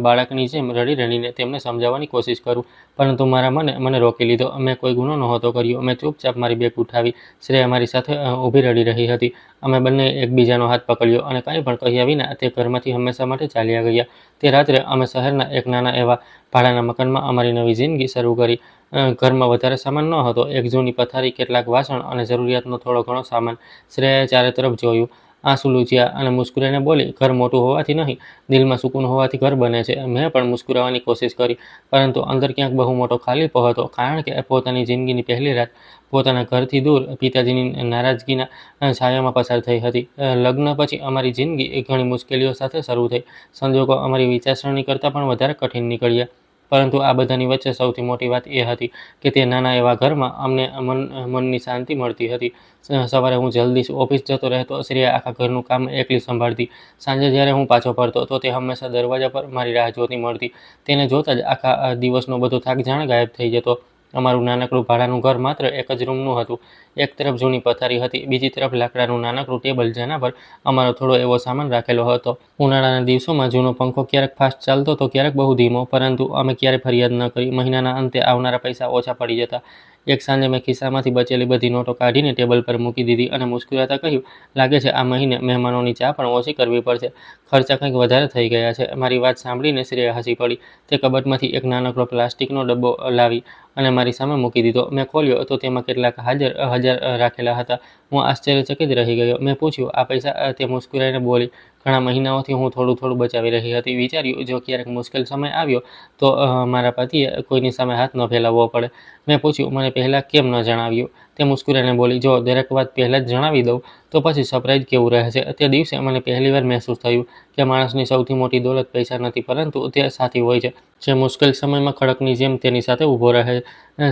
[SPEAKER 1] બાળકની જેમ રડી રડીને તેમને સમજાવવાની કોશિશ કરું, પરંતુ મારા મને રોકી લીધો. મેં કોઈ ગુનો નહોતો કર્યો. મેં ચૂપચાપ મારી બેગ ઉઠાવી. શ્રેયા મારી સાથે ઊભી રડી રહી હતી. અમે બંને એકબીજાનો હાથ પકડ્યો અને કંઈ પણ કહ્યા વિના તે ઘરમાંથી હંમેશા માટે ચાલ્યા ગયા. તે રાત્રે અમે શહેરના એક નાના એવા ભાડાના મકાનમાં અમારી નવી જિંદગી શરૂ કરી. ઘરમાં વધારે સામાન ન હતો. એક જૂની પથારી, કેટલાક વાસણ અને જરૂરિયાતનો થોડો ઘણો સામાન. શ્રેયાએ ચારે તરફ જોયું. આંસુ લૂછ્યા અને મુસ્કુરાઈને બોલી, ઘર મોટું હોવાથી નહીં, દિલમાં સુકૂન હોવાથી ઘર બને છે. મેં પણ મુસ્કુરાવાની કોશિશ કરી, પરંતુ અંદર ક્યાંક બહુ મોટો ખાલીપો હતો, કારણ કે પોતાની જિંદગીની પહેલી રાત પોતાના ઘરથી દૂર પિતાજીની નારાજગીના છાયામાં પસાર થઈ હતી. લગ્ન પછી અમારી જિંદગી ઘણી મુશ્કેલીઓ સાથે શરૂ થઈ. સંજોગો અમારી વિચારસરણી કરતાં પણ વધારે કઠિન નીકળ્યા. પરંતુ આ બધાની વચ્ચે સૌથી મોટી વાત એ હતી કે તે નાના એવા ઘરમાં અમને મનની શાંતિ મળતી હતી. સવારે હું જલ્દી ઓફિસ જતો રહેતો. શ્રેયા આખા ઘરનું કામ એકલી સંભાળતી. સાંજે જ્યારે હું પાછો ફરતો તો તે હંમેશા દરવાજા પર મારી રાહ જોતી મળતી. તેને જોતાં જ આખા દિવસનો બધો થાક જાણે ગાયબ થઈ જતો. અમારું નાનકડું ભાડાનું ઘર માત્ર એક જ રૂમનું હતું. એક તરફ જૂની પથારી હતી, બીજી તરફ લાકડાનું નાનકડું ટેબલ, જેના પર અમારો થોડો એવો સામાન રાખેલો હતો. ઉનાળાના દિવસોમાં જૂનો પંખો ક્યારેક ફાસ્ટ ચાલતો તો ક્યારેક બહુ ધીમો, પરંતુ અમે ક્યારેય ફરિયાદ ન કરી. મહિનાના અંતે આવનારા પૈસા ઓછા પડી જતા. એક સાંજે મેં ખિસ્સામાંથી બચેલી બધી નોટો કાઢીને ટેબલ પર મૂકી દીધી અને મુસ્કુરાતા કહ્યું, લાગે છે આ મહિને મહેમાનોની ચા પણ ઓછી કરવી પડશે. ખર્ચા કંઈક વધારે થઈ ગયા છે. મારી વાત સાંભળીને શ્રેયા હસી પડી. તે કબાટમાંથી એક નાનકડો પ્લાસ્ટિકનો ડબ્બો લાવી અને મારી સામે મૂકી દીધો. મેં ખોલ્યો તો તેમાં કેટલાક હજાર રાખેલા હતા. હું આશ્ચર્યચકિત રહી ગયો. મેં પૂછ્યું, આ પૈસા? તે મુસ્કુરાઈને બોલી, ઘણા મહિનાઓથી હું થોડું થોડું બચાવી રહી હતી. વિચાર્યું, જો ક્યારેક મુશ્કેલ સમય આવ્યો તો મારા પતિએ કોઈની સામે હાથ ન ફેલાવવો પડે. મેં પૂછ્યું, મને પહેલાં કેમ ન જણાવ્યું? તે મુસ્કુરાઈને બોલી, જો દરેક વાત પહેલાં જ જણાવી દઉં તો પછી સરપ્રાઈઝ કેવું રહેશે. તે દિવસે મને પહેલીવાર મહેસૂસ થયું કે માણસની સૌથી મોટી દોલત પૈસા નથી, પરંતુ તે સાથી હોય છે, જે મુશ્કેલ સમયમાં ખડકની જેમ તેની સાથે ઊભો રહે.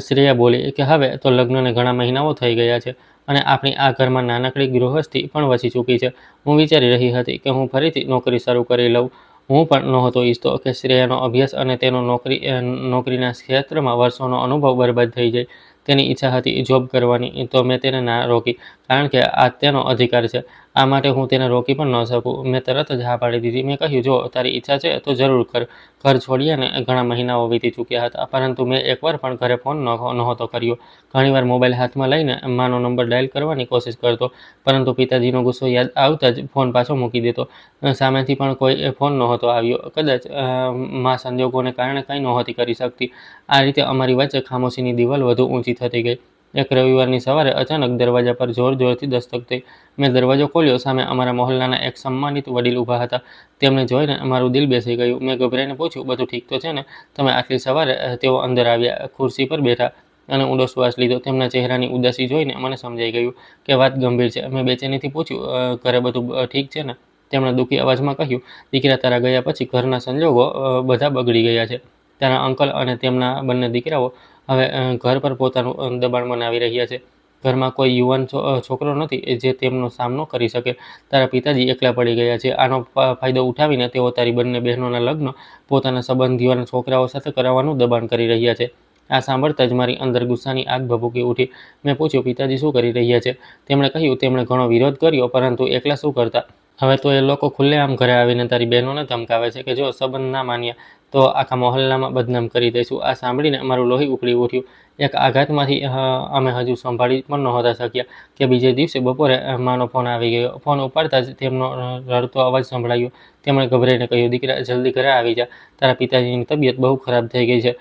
[SPEAKER 1] શ્રેયા બોલી કે હવે તો લગ્નને ઘણા મહિનાઓ થઈ ગયા છે અને આપણી આ ઘરમાં નાનકડી ગૃહસ્થી પણ વસી ચૂકી છે. હું વિચારી રહી હતી કે હું ફરીથી નોકરી શરૂ કરી લઉં. હું પણ નહોતો ઈચ્છતો કે શ્રેયાનો અભ્યાસ અને તેનો નોકરીના ક્ષેત્રમાં વર્ષોનો અનુભવ બરબાદ થઈ જાય. તેની ઈચ્છા હતી જોબ કરવાની, તો મેં તેને ના રોકી, કારણ કે આ તેનો અધિકાર છે. આ માટે હું તેને રોકી પણ ન શકું. મેં તરત જ હા પાડી દીધી. મેં કહ્યું, જો તારી ઈચ્છા છે તો જરૂર કર. ઘર છોડ્યાને ઘણા મહિનાઓ વીતી ચૂક્યા હતા, પરંતુ મેં એકવાર પણ ઘરે ફોન નહોતો કર્યો. ઘણીવાર મોબાઈલ હાથમાં લઈને માનો નંબર ડાયલ કરવાની કોશિશ કરતો, પરંતુ પિતાજીનો ગુસ્સો યાદ આવતા જ ફોન પાછો મૂકી દેતો. સામેથી પણ કોઈ ફોન નહોતો આવ્યો. કદાચ માં સંજોગોને કારણે કંઈ નહોતી કરી શકતી. આ રીતે અમારી વચ્ચે ખામોશીની દિવાલ વધુ ઊંચી થતી ગઈ. એક રવિવારની સવારે અચાનક દરવાજા પર જોરથી દસ્તક થઈ. મેં દરવાજો ખોલ્યો. સામે અમારા મહોલ્લાના એક સન્માનિત વડીલ ઊભા હતા. તેમને જોઈને મારું દિલ બેસી ગયું. મેં ગભરાઈને પૂછ્યું, બધું ઠીક તો છે ને? તમે આટલી સવારે? તેઓ અંદર આવ્યા, ખુરશી પર બેઠા અને ઊંડો શ્વાસ લીધો. તેમના ચહેરાની ઉદાસી જોઈને મને સમજાઈ ગયું કે વાત ગંભીર છે. મેં બેચેનીથી પૂછ્યું, ઘરે બધું ઠીક છે ને? તેમણે દુઃખી અવાજમાં કહ્યું, દીકરા, તારા ગયા પછી ઘરના સંજોગો બધા બગડી ગયા છે. તારા અંકલ અને તેમના બંને દીકરાઓ હવે ઘર પર પોતાનું દબાણ બનાવી રહ્યા છે. ઘરમાં કોઈ યુવાન છોકરો નથી જે તેમનો સામનો કરી શકે. તારા પિતાજી એકલા પડી ગયા છે. આનો ફાયદો ઉઠાવીને તેઓ તારી બંને બહેનોના લગ્ન પોતાના સંબંધીઓના છોકરાઓ સાથે કરાવવાનું દબાણ કરી રહ્યા છે. આ સાંભળતા જ મારી અંદર ગુસ્સાની આગ ભભૂકી ઉઠી. મેં પૂછ્યું, પિતાજી શું કરી રહ્યા છે? તેમણે કહ્યું, તેમણે ઘણો વિરોધ કર્યો, પરંતુ એકલા શું કરતા? હવે તો એ લોકો ખુલ્લેઆમ ઘરે આવીને તારી બહેનોને ધમકાવે છે કે જો સંબંધ ના માન્યા તો આખા મહોલ્લામાં બદનામ કરી દઈશું. આ સાંભળીને મારું લોહી ઉકળી ઉઠ્યું. એક આઘાતમાંથી અમે હજુ સંભાળી પણ નહોતા શક્યા કે બીજે દિવસે બપોરે માનો ફોન આવી ગયો. ફોન ઉપાડતા જ તેમનો રડતો અવાજ સંભળાયો. તેમણે ગભરાઈને કહ્યું, દીકરા, જલ્દી ઘરે આવી જા. તારા પિતાજીની તબિયત બહુ ખરાબ થઈ ગઈ છે.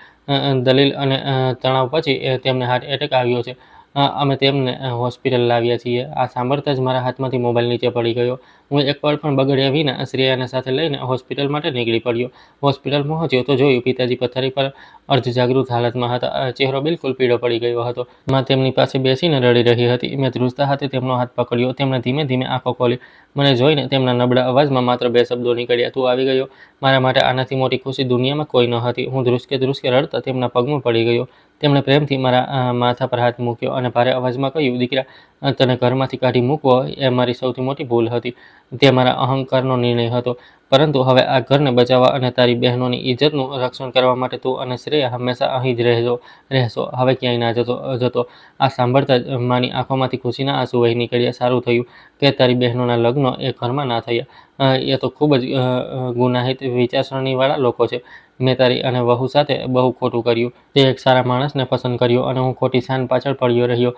[SPEAKER 1] દલીલ અને તણાવ પછી તેમને હાર્ટ એટેક આવ્યો છે. અમે તેમને હોસ્પિટલ લાવ્યા છીએ. આ સાંભળતા જ મારા હાથમાંથી મોબાઈલ નીચે પડી ગયો. હું એક પળ પણ બગડ્યા વિના શ્રેયાને સાથે લઈને હોસ્પિટલ માટે નીકળી પડ્યો. હોસ્પિટલ પહોંચ્યો તો જોયું, પિતાજી પથારી પર અર્ધજાગૃત હાલતમાં હતા. ચહેરો બિલકુલ પીળો પડી ગયો હતો. માં તેમની પાસે બેસીને રડી રહી હતી. મેં ધ્રુજતા હાથે તેમનો હાથ પકડ્યો. તેમણે ધીમે ધીમે આંખો ખોલી. મને જોઈને તેમના નબળા અવાજમાં માત્ર બે શબ્દો નીકળ્યા, તું આવી ગયો. મારા માટે આનાથી મોટી ખુશી દુનિયામાં કોઈ ન હતી. હું ધ્રુસકે રડતા તેમના પગમાં પડી ગયો. તેમણે પ્રેમથી મારા માથા પર હાથ મૂક્યો અને ભારે અવાજમાં કહ્યું, દીકરા, તને ઘરમાંથી કાઢી મૂકવો એ મારી સૌથી મોટી ભૂલ હતી. તે મારા અહંકારનો નિર્ણય હતો. પરંતુ હવે આ ઘરને બચાવવા અને તારી બહેનોની ઇજ્જતનું રક્ષણ કરવા માટે તું અને શ્રેયા હંમેશા અહીં જ રહેશો. હવે ક્યાંય ના જતો. આ સાંભળતા જ માની આંખોમાંથી ખુશીના આંસુ વહી નીકળ્યા. સારું થયું કે તારી બહેનોના લગ્ન એ ઘરમાં ના થયા. એ તો ખૂબ જ ગુનાહિત વિચારસરણીવાળા લોકો છે. મેં તારી અને વહુ સાથે બહુ ખોટું કર્યું. તે એક સારા માણસને પસંદ કર્યો અને હું ખોટી શાન પાછળ પડ્યો રહ્યો.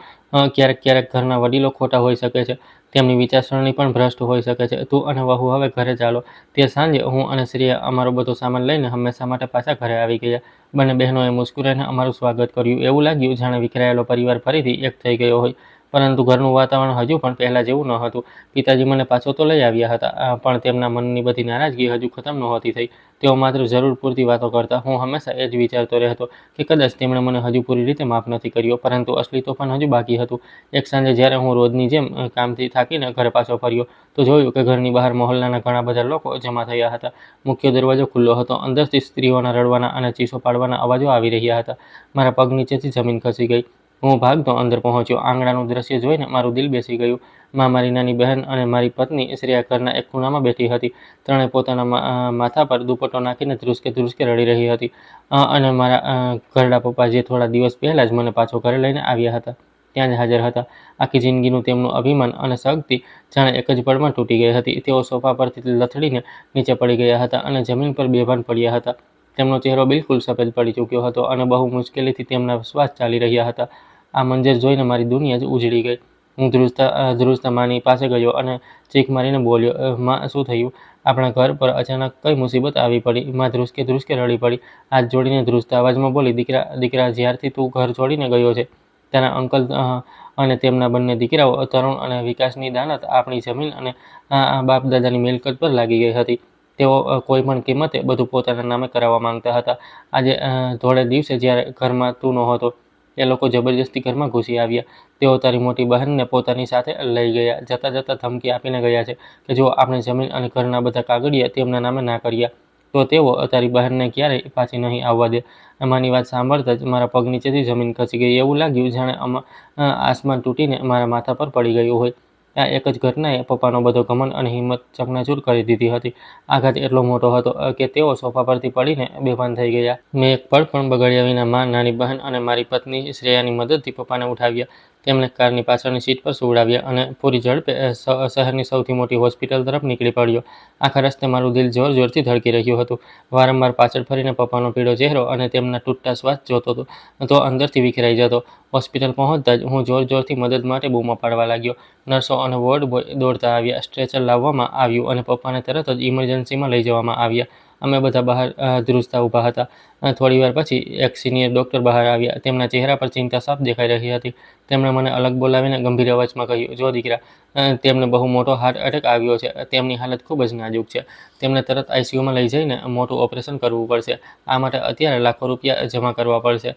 [SPEAKER 1] ક્યારેક ઘરના વડીલો ખોટા હોઈ શકે છે. તેમની વિચારસરણી પણ ભ્રષ્ટ હોઈ શકે છે. તું અને વહુ હવે ઘરે ચાલો. તે સાંજે હું અને શ્રેયા અમારો બધો સામાન લઈને હંમેશા માટે પાછા ઘરે આવી ગયા. બંને બહેનોએ મુસ્કુરાઈને અમારું સ્વાગત કર્યું. એવું લાગ્યું જાણે વિખરાયેલો પરિવાર ફરીથી એક થઈ ગયો હોય. પરંતુ ઘરનું વાતાવરણ હજુ પણ પહેલાં જેવું ન હતું. પિતાજી મને પાછો તો લઈ આવ્યા હતા, પણ તેમના મનની બધી નારાજગી હજુ ખતમ નહોતી થઈ. તેઓ માત્ર જરૂર પૂરતી વાતો કરતા. હું હંમેશા એ જ વિચારતો રહેતો કે કદાચ તેમણે મને હજુ પૂરી રીતે માફ નથી કર્યો, પરંતુ અસલી તોફાન હજુ બાકી હતું. એક સાંજે જ્યારે હું રોજની જેમ કામથી થાકીને ઘરે પાછો ફર્યો, તો જોયું કે ઘરની બહાર મહોલ્લાના ઘણા બધા લોકો જમા થયા હતા. મુખ્ય દરવાજો ખુલ્લો હતો. અંદરથી સ્ત્રીઓના રડવાના અને ચીસો પાડવાના અવાજો આવી રહ્યા હતા. મારા પગ નીચેથી જમીન ખસી ગઈ. હું ભાગતો અંદર પહોંચ્યો. આંગણાનું દ્રશ્ય જોઈને મારું દિલ બેસી ગયું. મારી નાની બહેન અને મારી પત્ની શ્રેયા ઘરના એક ખૂણામાં બેઠી હતી. ત્રણેય પોતાના માથા પર દુપટ્ટો નાખીને ધ્રુસકે ધ્રુસકે રડી રહી હતી. અને મારા ઘરડા પપ્પા, જે થોડા દિવસ પહેલાં જ મને પાછો ઘરે લઈને આવ્યા હતા, ત્યાં જ હાજર હતા. આખી જિંદગીનું તેમનું અભિમાન અને શક્તિ જાણે એક જ પળમાં તૂટી ગઈ હતી. તેઓ સોફા પરથી લથડીને નીચે પડી ગયા હતા અને જમીન પર બેભાન પડ્યા હતા. તેમનો ચહેરો બિલકુલ સફેદ પડી ચૂક્યો હતો અને બહુ મુશ્કેલીથી તેમના શ્વાસ ચાલી રહ્યા હતા. આ મંજર જોઈને મારી દુનિયા જ ઉજળી ગઈ. હું ધ્રુજતા માની પાસે ગયો અને ચીખ મારીને બોલ્યો, "માં, શું થયું? આપણા ઘર પર અચાનક કઈ મુસીબત આવી પડી?" માં ધ્રુસકે ધ્રુસકે રડી પડી. હાથ જોડીને ધ્રુજતા અવાજમાં બોલી, "દીકરા, જ્યારથી તું ઘર છોડીને ગયો છે, તારા અંકલ અને તેમના બંને દીકરાઓ તરુણ અને વિકાસની દાનત આપણી જમીન અને બાપ દાદાની મિલકત પર લાગી ગઈ હતી. તેઓ કોઈ પણ કિંમતે બધું પોતાના નામે કરાવવા માંગતા હતા. આજે ધોળે દિવસે જ્યારે ઘરમાં તું નહોતો, એ લોકો જબરજસ્તી ઘરમાં ઘૂસી આવ્યા. તેઓ તારી મોટી બહેનને પોતાની સાથે લઈ ગયા. જતાં જતાં ધમકી આપીને ગયા છે કે જો આપણે જમીન અને ઘરના બધા કાગળિયા તેમના નામે ના કર્યા, તો તેઓ તારી બહેનને ક્યારેય પાછી નહીં આવવા દે." માની વાત સાંભળતા જ મારા પગ નીચેથી જમીન ખસી ગઈ. એવું લાગ્યું જાણે આસમાન તૂટીને મારા માથા પર પડી ગયું હોય. આ એક જ ઘટનાએ પપ્પાનો બધો ઘમંડ અને હિંમત ચકનાચૂર કરી દીધી હતી. આઘાત એટલો મોટો હતો કે તેઓ સોફા પરથી પડીને બેભાન થઈ ગયા. મેં એક પળ પણ બગાડ્યા વિના માં, નાની બહેન અને મારી પત્ની શ્રેયાની મદદથી પપ્પાને ઉઠાવ્યા. તેમને કારની પાછળની સીટ પર સુવડાવ્યા અને પૂરી ઝડપે શહેરની સૌથી મોટી હોસ્પિટલ તરફ નીકળી પડ્યો. આખા રસ્તે મારું દિલ જોર જોરથી ધડકી રહ્યું હતું. વારંવાર પાછળ ફરીને પપ્પાનો પીળો ચહેરો અને તેમના તૂટતા શ્વાસ જોતો તો અંદરથી વિખેરાઈ જતો. હોસ્પિટલ પહોંચતા જ હું જોર જોરથી મદદ માટે બૂમો પાડવા લાગ્યો. નર્સો અને વોર્ડ બોય દોડતા આવ્યા. સ્ટ્રેચર લાવવામાં આવ્યું અને પપ્પાને તરત જ ઇમરજન્સીમાં લઈ જવામાં આવ્યા. અમે બધા બહાર ધ્રુજતા ઊભા હતા. થોડીવાર પછી એક સિનિયર ડૉક્ટર બહાર આવ્યા. તેમના ચહેરા પર ચિંતા સાફ દેખાઈ રહી હતી. તેમણે મને અલગ બોલાવીને ગંભીર અવાજમાં કહ્યું, "જો દીકરા, તેમને બહુ મોટો હાર્ટ એટેક આવ્યો છે. તેમની હાલત ખૂબ જ નાજુક છે. તેમને તરત આઈસીયુમાં લઈ જઈને મોટું ઓપરેશન કરવું પડશે. આ માટે અત્યારે લાખો રૂપિયા જમા કરવા પડશે,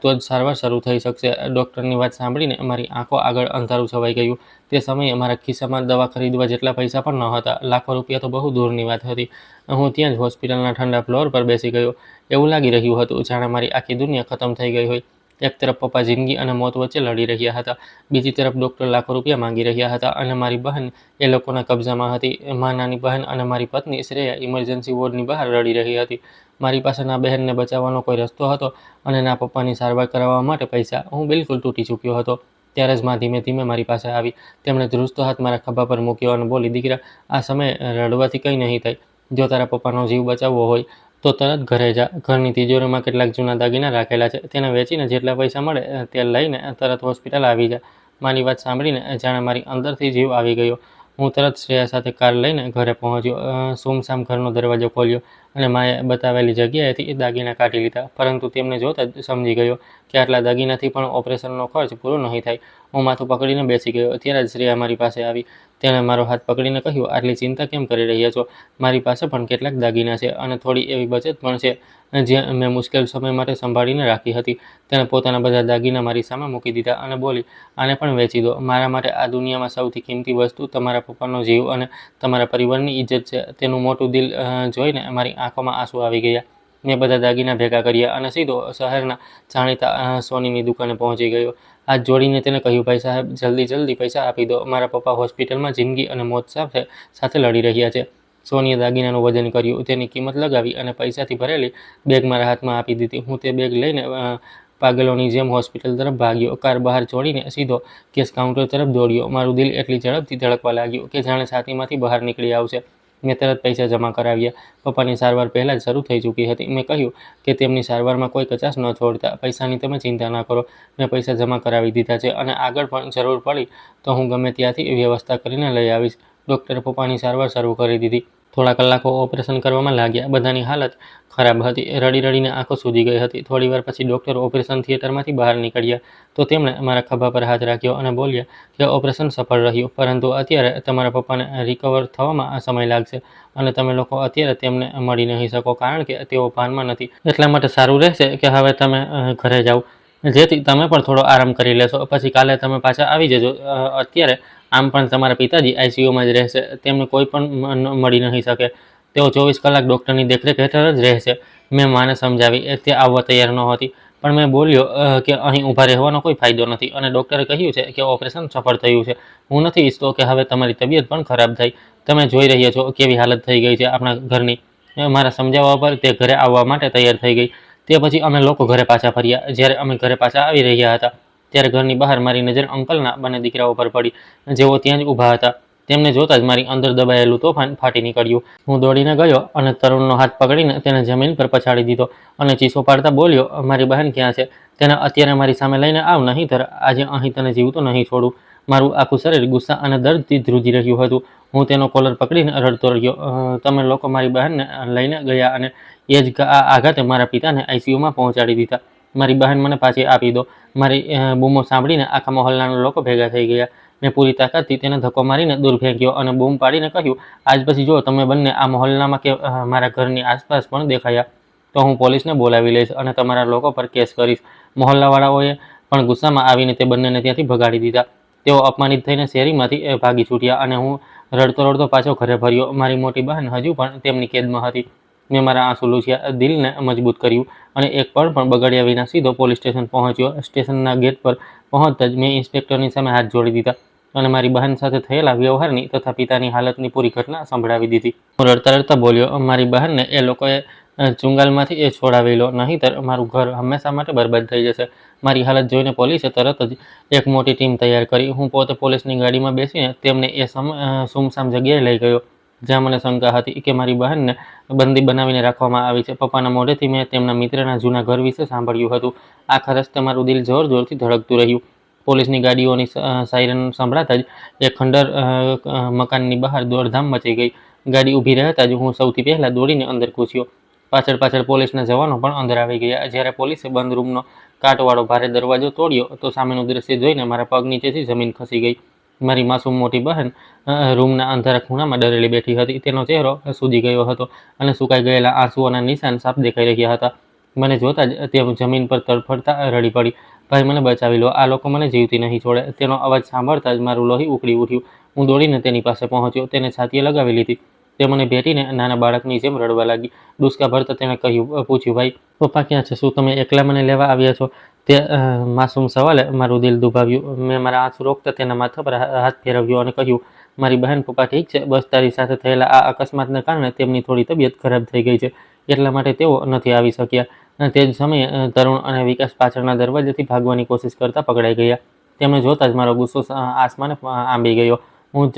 [SPEAKER 1] તો જ સારવાર શરૂ થઈ શકશે." ડૉક્ટરની વાત સાંભળીને મારી આંખો આગળ અંધારું છવાઈ ગયું. તે સમયે મારા ખિસ્સામાં દવા ખરીદવા જેટલા પૈસા પણ નહોતા. લાખો રૂપિયા તો બહુ દૂરની વાત હતી. હું ત્યાં જ હોસ્પિટલના ઠંડા ફ્લોર પર બેસી ગયો. એવું લાગી રહ્યું હતું જાણે મારી આખી દુનિયા ખતમ થઈ ગઈ હોય. એક તરફ પપ્પા જિંદગી અને મોત વચ્ચે લડી રહ્યા હતા. બીજી તરફ ડૉક્ટર લાખો રૂપિયા માંગી રહ્યા હતા અને મારી બહેન એ લોકોના કબજામાં હતી. માં, નાની બહેન અને મારી પત્ની શ્રેયા ઇમરજન્સી વોર્ડની બહાર રડી રહી હતી. મારી પાસે ના બહેનને બચાવવાનો કોઈ રસ્તો હતો અને ના પપ્પાની સારવાર કરાવવા માટે પૈસા. હું બિલકુલ તૂટી ચૂક્યો હતો. ત્યારે જ માં ધીમે ધીમે મારી પાસે આવી. તેમણે ધ્રુજતો હાથ મારા ખભા પર મૂક્યો અને બોલી, "દીકરા, આ સમયે રડવાથી કંઈ નહીં થાય. જો તારા પપ્પાનો જીવ બચાવવો હોય તો તરત ઘરે જા. ઘરની તિજોરીમાં કેટલાક જૂના દાગીના રાખેલા છે. તેને વેચીને જેટલા પૈસા મળે તે લઈને તરત હોસ્પિટલ આવી જા." માની વાત સાંભળીને જાણે મારી અંદરથી જીવ આવી ગયો. હું તરત શ્રેયા સાથે કાર લઈને ઘરે પહોંચ્યો. સૂમસામ ઘરનો દરવાજો ખોલ્યો અને માએ બતાવેલી જગ્યાએથી દાગીના કાઢી લીધા. પરંતુ તેમને જોતાં જ સમજી ગયો કે આટલા દાગીનાથી પણ ઓપરેશનનો ખર્ચ પૂરો નહીં થાય. હું માથું પકડીને બેસી ગયો. ત્યારે જ શ્રેયા મારી પાસે આવી. તેણે મારો હાથ પકડીને કહ્યું, "આટલી ચિંતા કેમ કરી રહ્યા છો? મારી પાસે પણ કેટલાક દાગીના છે અને થોડી એવી બચત પણ છે જે મેં મુશ્કેલ સમય માટે સંભાળીને રાખી હતી." તેણે પોતાના બધા દાગીના મારી સામે મૂકી દીધા અને બોલી, "આને પણ વેચી દો. મારા માટે આ દુનિયામાં સૌથી કિંમતી વસ્તુ તમારા પપ્પાનો જીવ અને તમારા પરિવારની ઇજ્જત છે." તેનું મોટું દિલ જોઈને મારી આંખોમાં આંસુ આવી ગયા. મેં બધા દાગીના ભેગા કર્યા અને સીધો શહેરના જાણીતા સોનીની દુકાને પહોંચી ગયો. હાથ જોડીને તેને કહ્યું, "ભાઈ સાહેબ, જલ્દી પૈસા આપી દો. મારા પપ્પા હોસ્પિટલમાં જિંદગી અને મોત સાથે લડી રહ્યા છે." સોનીએ દાગીનાનું વજન કર્યું, તેની કિંમત લગાવી અને પૈસાથી ભરેલી બેગ મારા હાથમાં આપી દીધી. હું તે બેગ લઈને પાગલોની જેમ હોસ્પિટલ તરફ ભાગ્યો. કાર બહાર છોડીને સીધો કેશ કાઉન્ટર તરફ દોડ્યો. મારું દિલ એટલી ઝડપથી ધડકવા લાગ્યું કે જાણે છાતીમાંથી બહાર નીકળી આવશે. મેં તરત પૈસા જમા કરાવ્યા. પપ્પાની સારવાર પહેલાં જ શરૂ થઈ ચૂકી હતી. મેં કહ્યું કે તેમની સારવારમાં કોઈ કચાશ ન છોડતા. "પૈસાની તમે ચિંતા ના કરો. મેં પૈસા જમા કરાવી દીધા છે અને આગળ પણ જરૂર પડી તો હું ગમે ત્યાંથી વ્યવસ્થા કરીને લઈ આવીશ." ડૉક્ટરે પપ્પાની સારવાર શરૂ કરી દીધી. થોડા કલાકો ઓપરેશન કરવામાં લાગ્યા. બધાની હાલત ખરાબ હતી. રડી રડીને આંખો સૂજી ગઈ હતી. થોડીવાર પછી ડૉક્ટર ઓપરેશન થિયેટરમાંથી બહાર નીકળ્યા તો તેમણે મારા ખભા પર હાથ રાખ્યો અને બોલ્યા કે ઓપરેશન સફળ રહ્યું, પરંતુ અત્યારે તમારા પપ્પાને રિકવર થવામાં સમય લાગશે અને તમે લોકો અત્યારે તેમને મળી નહીં શકો કારણ કે તેઓ ભાનમાં નથી. એટલા માટે સારું રહેશે કે હવે તમે ઘરે જાઓ, જેથી તમે પણ થોડો આરામ કરી લેશો. પછી કાલે તમે પાછા આવી જજો. અત્યારે આમ પણ તમારા પિતાજી આઈસીયુમાં જ રહેશે. તેમને કોઈ પણ મળી નહીં શકે. તેઓ 24 કલાક ડૉક્ટરની દેખરેખ હેઠળ જ રહેશે. મેં માને સમજાવી. તે આવવા તૈયાર નહોતી, પણ મેં બોલ્યો કે અહીં ઊભા રહેવાનો કોઈ ફાયદો નથી અને ડૉક્ટરે કહ્યું છે કે ઓપરેશન સફળ થયું છે. હું નથી ઈચ્છતો કે હવે તમારી તબિયત પણ ખરાબ થાય. તમે જોઈ રહ્યા છો કેવી હાલત થઈ ગઈ છે આપણા ઘરની. મારા સમજાવવા પર તે ઘરે આવવા માટે તૈયાર થઈ ગઈ. તે પછી અમે લોકો ઘરે પાછા ફર્યા. જ્યારે અમે ઘરે પાછા આવી રહ્યા હતા ત્યારે ઘરની બહાર મારી નજર અંકલના બંને દીકરાઓ પર પડી, જેઓ ત્યાં જ ઊભા હતા. તેમને જોતાં જ મારી અંદર દબાયેલું તોફાન ફાટી નીકળ્યું. હું દોડીને ગયો અને તરુણનો હાથ પકડીને તેને જમીન પર પછાડી દીધો અને ચીસો પાડતા બોલ્યો, મારી બહેન ક્યાં છે? તેને અત્યારે મારી સામે લઈને આવ, નહીંતર આજે અહીં તને જીવતો નહીં છોડું. મારું આખું શરીર ગુસ્સા અને દર્દથી ધ્રુજી રહ્યું હતું. હું તેનો કોલર પકડીને રડતો રહ્યો. તમે લોકો મારી બહેનને લઈને ગયા અને એ જ આઘાતે મારા પિતાને આઈસીયુમાં પહોંચાડી દીધા. મારી બહેન મને પાછી આપી દો. મારી બૂમો સાંભળીને આખા મહોલ્લાના લોકો ભેગા થઈ ગયા. મેં પૂરી તાકાતથી તેને ધક્કો મારીને દૂર ફેંક્યો અને બૂમ પાડીને કહ્યું, આજ પછી જો તમે બંને આ મહોલ્લામાં કે મારા ઘરની આસપાસ પણ દેખાયા તો હું પોલીસને બોલાવી લઈશ અને તમારા લોકો પર કેસ કરીશ. મહોલ્લાવાળાઓએ પણ ગુસ્સામાં આવીને તે બંનેને ત્યાંથી ભગાડી દીધા. તેઓ અપમાનિત થઈને શેરીમાંથી ભાગી છૂટ્યા અને હું રડતો રડતો પાછો ઘરે ફર્યો. મારી મોટી બહેન હજુ પણ તેમની કેદમાં હતી. મેં મારા આંસુ લૂછ્યા, દિલને મજબૂત કર્યું અને એક પણ બગાડ્યા વિના સીધો પોલીસ સ્ટેશન પહોંચ્યો. સ્ટેશનના ગેટ પર પહોંચતા જ મેં ઇન્સ્પેક્ટરની સામે હાથ જોડી દીધા અને મારી બહેન સાથે થયેલા વ્યવહારની તથા પિતાની હાલતની પૂરી ઘટના સંભળાવી દીધી. હું રડતા રડતા બોલ્યો, મારી બહેનને એ લોકોએ ચુંગાલમાંથી છોડાવી લો, નહીંતર મારું ઘર હંમેશા માટે બરબાદ થઈ જશે. મારી હાલત જોઈને પોલીસે તરત જ એક મોટી ટીમ તૈયાર કરી. હું પોતે પોલીસની ગાડીમાં બેસીને તેમને એ સુમસામ જગ્યાએ લઈ ગયો જ્યાં મને શંકા હતી કે મારી બહેનને બંદી બનાવીને રાખવામાં આવી છે. પપ્પાના મોઢેથી મેં તેમના મિત્રના જૂના ઘર વિશે સાંભળ્યું હતું. આખા રસ્તે મારું દિલ જોર જોરથી ધડકતું રહ્યું. પોલીસની ગાડીઓની સાયરન સંભળાતા જ એ ખંડર મકાનની બહાર દોડધામ મચી ગઈ. ગાડી ઊભી રહેતા જ હું સૌથી પહેલાં દોડીને અંદર ઘૂસ્યો. પાછળ પાછળ પોલીસના જવાનો પણ અંદર આવી ગયા. જ્યારે પોલીસે બંધ રૂમનો કાટવાળો ભારે દરવાજો તોડ્યો તો સામેનું દ્રશ્ય જોઈને મારા પગ નીચેથી જમીન ખસી ગઈ. મારી માસૂમ મોટી બહેન રૂમના અંધારા ખૂણામાં ડરેલી બેઠી હતી. તેનો ચહેરો સૂજી ગયો હતો અને સુકાઈ ગયેલા આંસુઓના નિશાન સાફ દેખાઈ રહ્યા હતા. મને જોતાં જ તે જમીન પર તડફડતા રડી પડી, ભાઈ મને બચાવી લો, આ લોકો મને જીવતી નહીં છોડે. તેનો અવાજ સાંભળતા જ મારું લોહી ઉકળી ઉઠ્યું. હું દોડીને તેની પાસે પહોંચ્યો. તેને છાતીએ લગાવી લીધી. તે મને ભેટીને નાના બાળકની જેમ રડવા લાગી. ડૂસકા ભરતા તેણે પૂછ્યું, ભાઈ પપ્પા ક્યાં છે? શું તમે એકલા મને લેવા આવ્યા છો? તે માસૂમ સવાલે મારું દિલ દુભાવ્યું. મેં મારા આંસુ રોકતા તેના માથા પર હાથ ફેરવ્યો અને કહ્યું, મારી બહેન પપ્પા ઠીક છે, બસ તારી સાથે થયેલા આ અકસ્માતને કારણે તેમની થોડી તબિયત ખરાબ થઈ ગઈ છે, એટલા માટે તેઓ નથી આવી શક્યા. તે જ સમયે તરુણ અને વિકાસ પાછળના દરવાજેથી ભાગવાની કોશિશ કરતા પકડાઈ ગયા. તેમને જોતાં જ મારો ગુસ્સો આસમાને આંબી ગયો. હું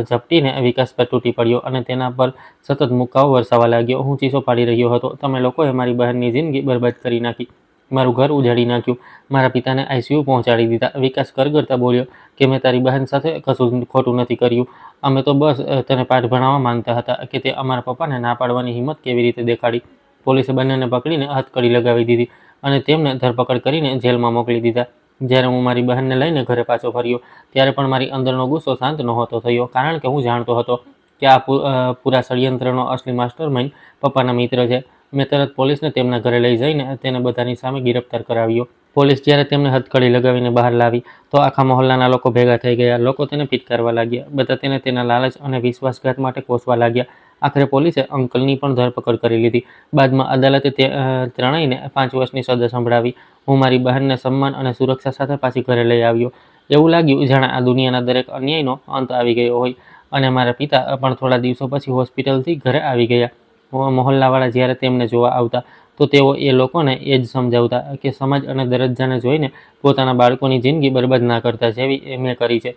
[SPEAKER 1] ઝપટીને વિકાસ પર તૂટી પડ્યો અને તેના પર સતત મુક્કાઓ વરસાવવા લાગ્યો. હું ચીસો પાડી રહ્યો હતો, તમે લોકોએ મારી બહેનની જિંદગી બરબાદ કરી નાખી, મારું ઘર ઉજાડી નાખ્યું, મારા પિતાને આઈસીયુ પહોંચાડી દીધા. વિકાસ કરગરતા બોલ્યો કે મેં તારી બહેન સાથે કશું ખોટું નથી કર્યું. અમે તો બસ તને પાઠ ભણાવવા માંગતા હતા કે તે અમારા પપ્પાને ના પાડવાની હિંમત કેવી રીતે દેખાડી. પોલીસે બંનેને પકડીને હથકડી લગાવી દીધી અને તેમને ધરપકડ કરીને જેલમાં મોકલી દીધા. જ્યારે હું મારી બહેનને લઈને ઘરે પાછો ફર્યો ત્યારે પણ મારી અંદરનો ગુસ્સો શાંત નહોતો થયો, કારણ કે હું જાણતો હતો કે આ પૂરા ષડયંત્રનો અસલી માસ્ટર માઇન્ડ પપ્પાના મિત્ર છે. મેં તરત પોલીસને તેમના ઘરે લઈ જઈને તેને બધાની સામે ગિરફ્તાર કરાવ્યો. પોલીસ જ્યારે તેમને હથકડી લગાવીને બહાર લાવી તો આખા મહોલ્લાના લોકો ભેગા થઈ ગયા. લોકો તેને ફિટકારવા લાગ્યા. બધા તેને તેના લાલચ અને વિશ્વાસઘાત માટે કોસવા લાગ્યા. આખરે પોલીસે અંકલની પણ ધરપકડ કરી લીધી. બાદમાં અદાલતે તે ત્રણેયને 5 વર્ષની સજા સંભળાવી. હું મારી બહેનને સન્માન અને સુરક્ષા સાથે પાછી ઘરે લઈ આવ્યો. એવું લાગ્યું જાણે આ દુનિયાના દરેક અન્યાયનો અંત આવી ગયો હોય. અને મારા પિતા પણ થોડા દિવસો પછી હોસ્પિટલથી ઘરે આવી ગયા. મહોલ્લાવાળા જ્યારે તેમને જોવા આવતા તો તેઓ એ લોકોને એ જ સમજાવતા કે સમાજ અને દરજ્જાને જોઈને પોતાના બાળકોની જિંદગી બરબાદ ના કરતા જેવી મેં કરી છે.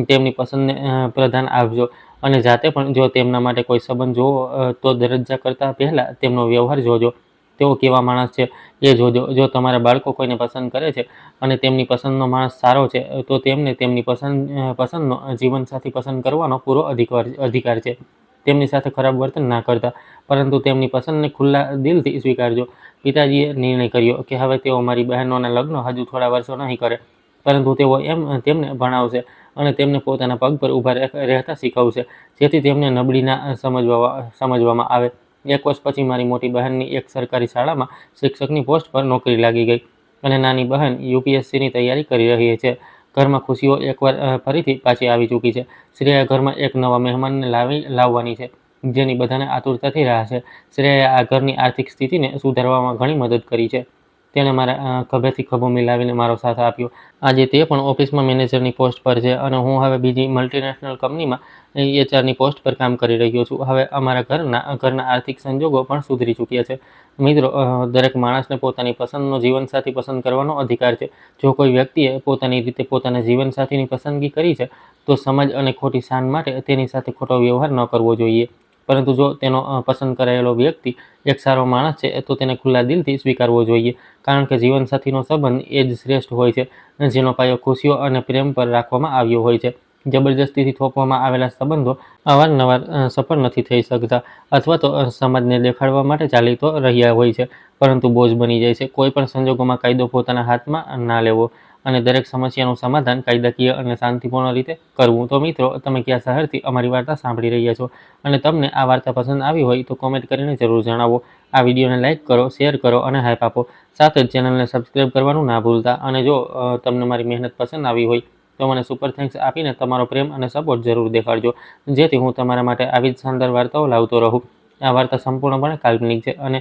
[SPEAKER 1] તેમની પસંદને પ્રધાન આપજો અને જાતે પણ જો તેમના માટે કોઈ સંબંધ જોવો તો દરજ્જા કરતાં પહેલાં તેમનો વ્યવહાર જોજો, તેઓ કેવા માણસ છે એ જોજો. જો તમારા બાળકો કોઈને પસંદ કરે છે અને તેમની પસંદનો માણસ સારો છે તો તેમને તેમની પસંદનો જીવનસાથી પસંદ કરવાનો પૂરો અધિકાર છે. તેમની સાથે ખરાબ વર્તન ના કરતા, પરંતુ તેમની પસંદને ખુલ્લા દિલથી સ્વીકારજો. પિતાજીએ નિર્ણય કર્યો કે હવે તેઓ મારી બહેનોના લગ્ન હજુ થોડા વર્ષો નહીં કરે, પરંતુ તેઓ તેમને ભણાવશે અને તેમને પોતાના પગ પર ઊભા રહેતા શીખવશે, જેથી તેમને નબળી ના સમજવામાં આવે. 1 વર્ષ પછી મારી મોટી બહેનની એક સરકારી શાળામાં શિક્ષકની પોસ્ટ પર નોકરી લાગી ગઈ અને નાની બહેન યુપીએસસીની તૈયારી કરી રહી છે. ઘરમાં ખુશીઓ એકવાર ફરીથી પાછી આવી ચૂકી છે. શ્રેયા ઘરમાં એક નવા મહેમાનને લાવવાની છે, જેની બધાને આતુરતાથી રાહ છે. શ્રેયાએ આ ઘરની આર્થિક સ્થિતિને સુધારવામાં ઘણી મદદ કરી છે. તેણે મારા ખભેથી ખભો મિલાવીને મારો સાથ આપ્યો. આજે તે પણ ઓફિસમાં મેનેજરની પોસ્ટ પર છે અને હું હવે બીજી મલ્ટીનેશનલ કંપનીમાં એચઆરની પોસ્ટ પર કામ કરી રહ્યો છું. હવે અમારા ઘરના આર્થિક સંજોગો પણ સુધરી ચૂક્યા છે. મિત્રો, દરેક માણસને પોતાની પસંદનો જીવનસાથી પસંદ કરવાનો અધિકાર છે. જો કોઈ વ્યક્તિએ પોતાની રીતે પોતાના જીવનસાથીની પસંદગી કરી છે, તો સમાજ અને ખોટી શાન માટે તેની સાથે ખોટો વ્યવહાર ન કરવો જોઈએ. પરંતુ જો તેનો પસંદ કરાયેલો વ્યક્તિ એક સારો માણસ છે, તો તેને ખુલ્લા દિલથી સ્વીકારવો જોઈએ, કારણ કે જીવનસાથીનો સંબંધ એ જ શ્રેષ્ઠ હોય છે જેનો પાયો ખુશીઓ અને પ્રેમ પર રાખવામાં આવ્યો હોય છે. જબરજસ્તીથી થોપવામાં આવેલા સંબંધો અવારનવાર સફળ નથી થઈ શકતા, અથવા તો સમાજને દેખાડવા માટે ચાલી તો રહ્યા હોય છે, પરંતુ બોજ બની જાય છે. કોઈ પણ સંજોગોમાં કાયદો પોતાના હાથમાં ના લેવો અને દરેક સમસ્યાનું સમાધાન કાયદાકીય અને શાંતિપૂર્ણ રીતે કરવું. તો મિત્રો, તમે કયા શહેરથી અમારી વાર્તા સાંભળી રહ્યા છો અને તમને આ વાર્તા પસંદ આવી હોય તો કોમેન્ટ કરીને જરૂર જણાવો. આ વિડીયોને લાઇક કરો, શેર કરો અને હાઈપ આપો. સાથે જ ચેનલને સબસ્ક્રાઈબ કરવાનું ના ભૂલતા. અને જો તમને મારી મહેનત પસંદ આવી હોય તો મને સુપર થેન્ક્સ આપીને તમારો પ્રેમ અને સપોર્ટ જરૂર દેખાડજો, જેથી હું તમારા માટે આવી જ શાનદાર વાર્તાઓ લાવતો રહું. આ વાર્તા સંપૂર્ણપણે કાલ્પનિક છે અને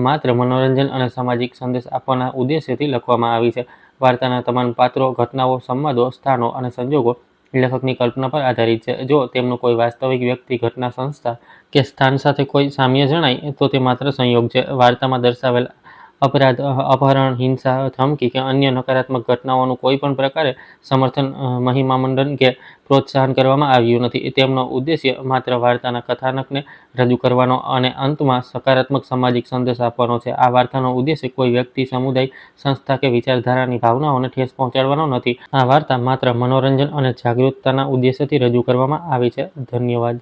[SPEAKER 1] માત્ર મનોરંજન અને સામાજિક સંદેશ આપવાના ઉદ્દેશ્યથી લખવામાં આવી છે. વાર્તાના તમામ પાત્રો, ઘટનાઓ, સંવાદો, સ્થાનો અને સંજોગો લેખકની કલ્પના પર આધારિત છે. જો તેમનું કોઈ વાસ્તવિક વ્યક્તિ, ઘટના, સંસ્થા કે સ્થાન સાથે કોઈ સામ્ય જણાય, તો તે માત્ર સંયોગ છે. વાર્તામાં દર્શાવેલ અપરાધ, અપહરણ, હિંસા, ધમકી કે અન્ય નકારાત્મક ઘટનાઓનું કોઈ પણ પ્રકારે સમર્થન, મહિમામંડન કે પ્રોત્સાહન કરવામાં આવ્યું નથી. તેમનો ઉદ્દેશ્ય માત્ર વાર્તાના કથાનકને રજૂ કરવાનો અને અંતમાં સકારાત્મક સામાજિક સંદેશ આપવાનો છે. આ વાર્તાનો ઉદ્દેશ્ય કોઈ વ્યક્તિ, સમુદાય, સંસ્થા કે વિચારધારાની ભાવનાઓને ઠેસ પહોંચાડવાનો નથી. આ વાર્તા માત્ર મનોરંજન અને જાગૃતતાના ઉદ્દેશ્યથી રજૂ કરવામાં આવી છે. ધન્યવાદ.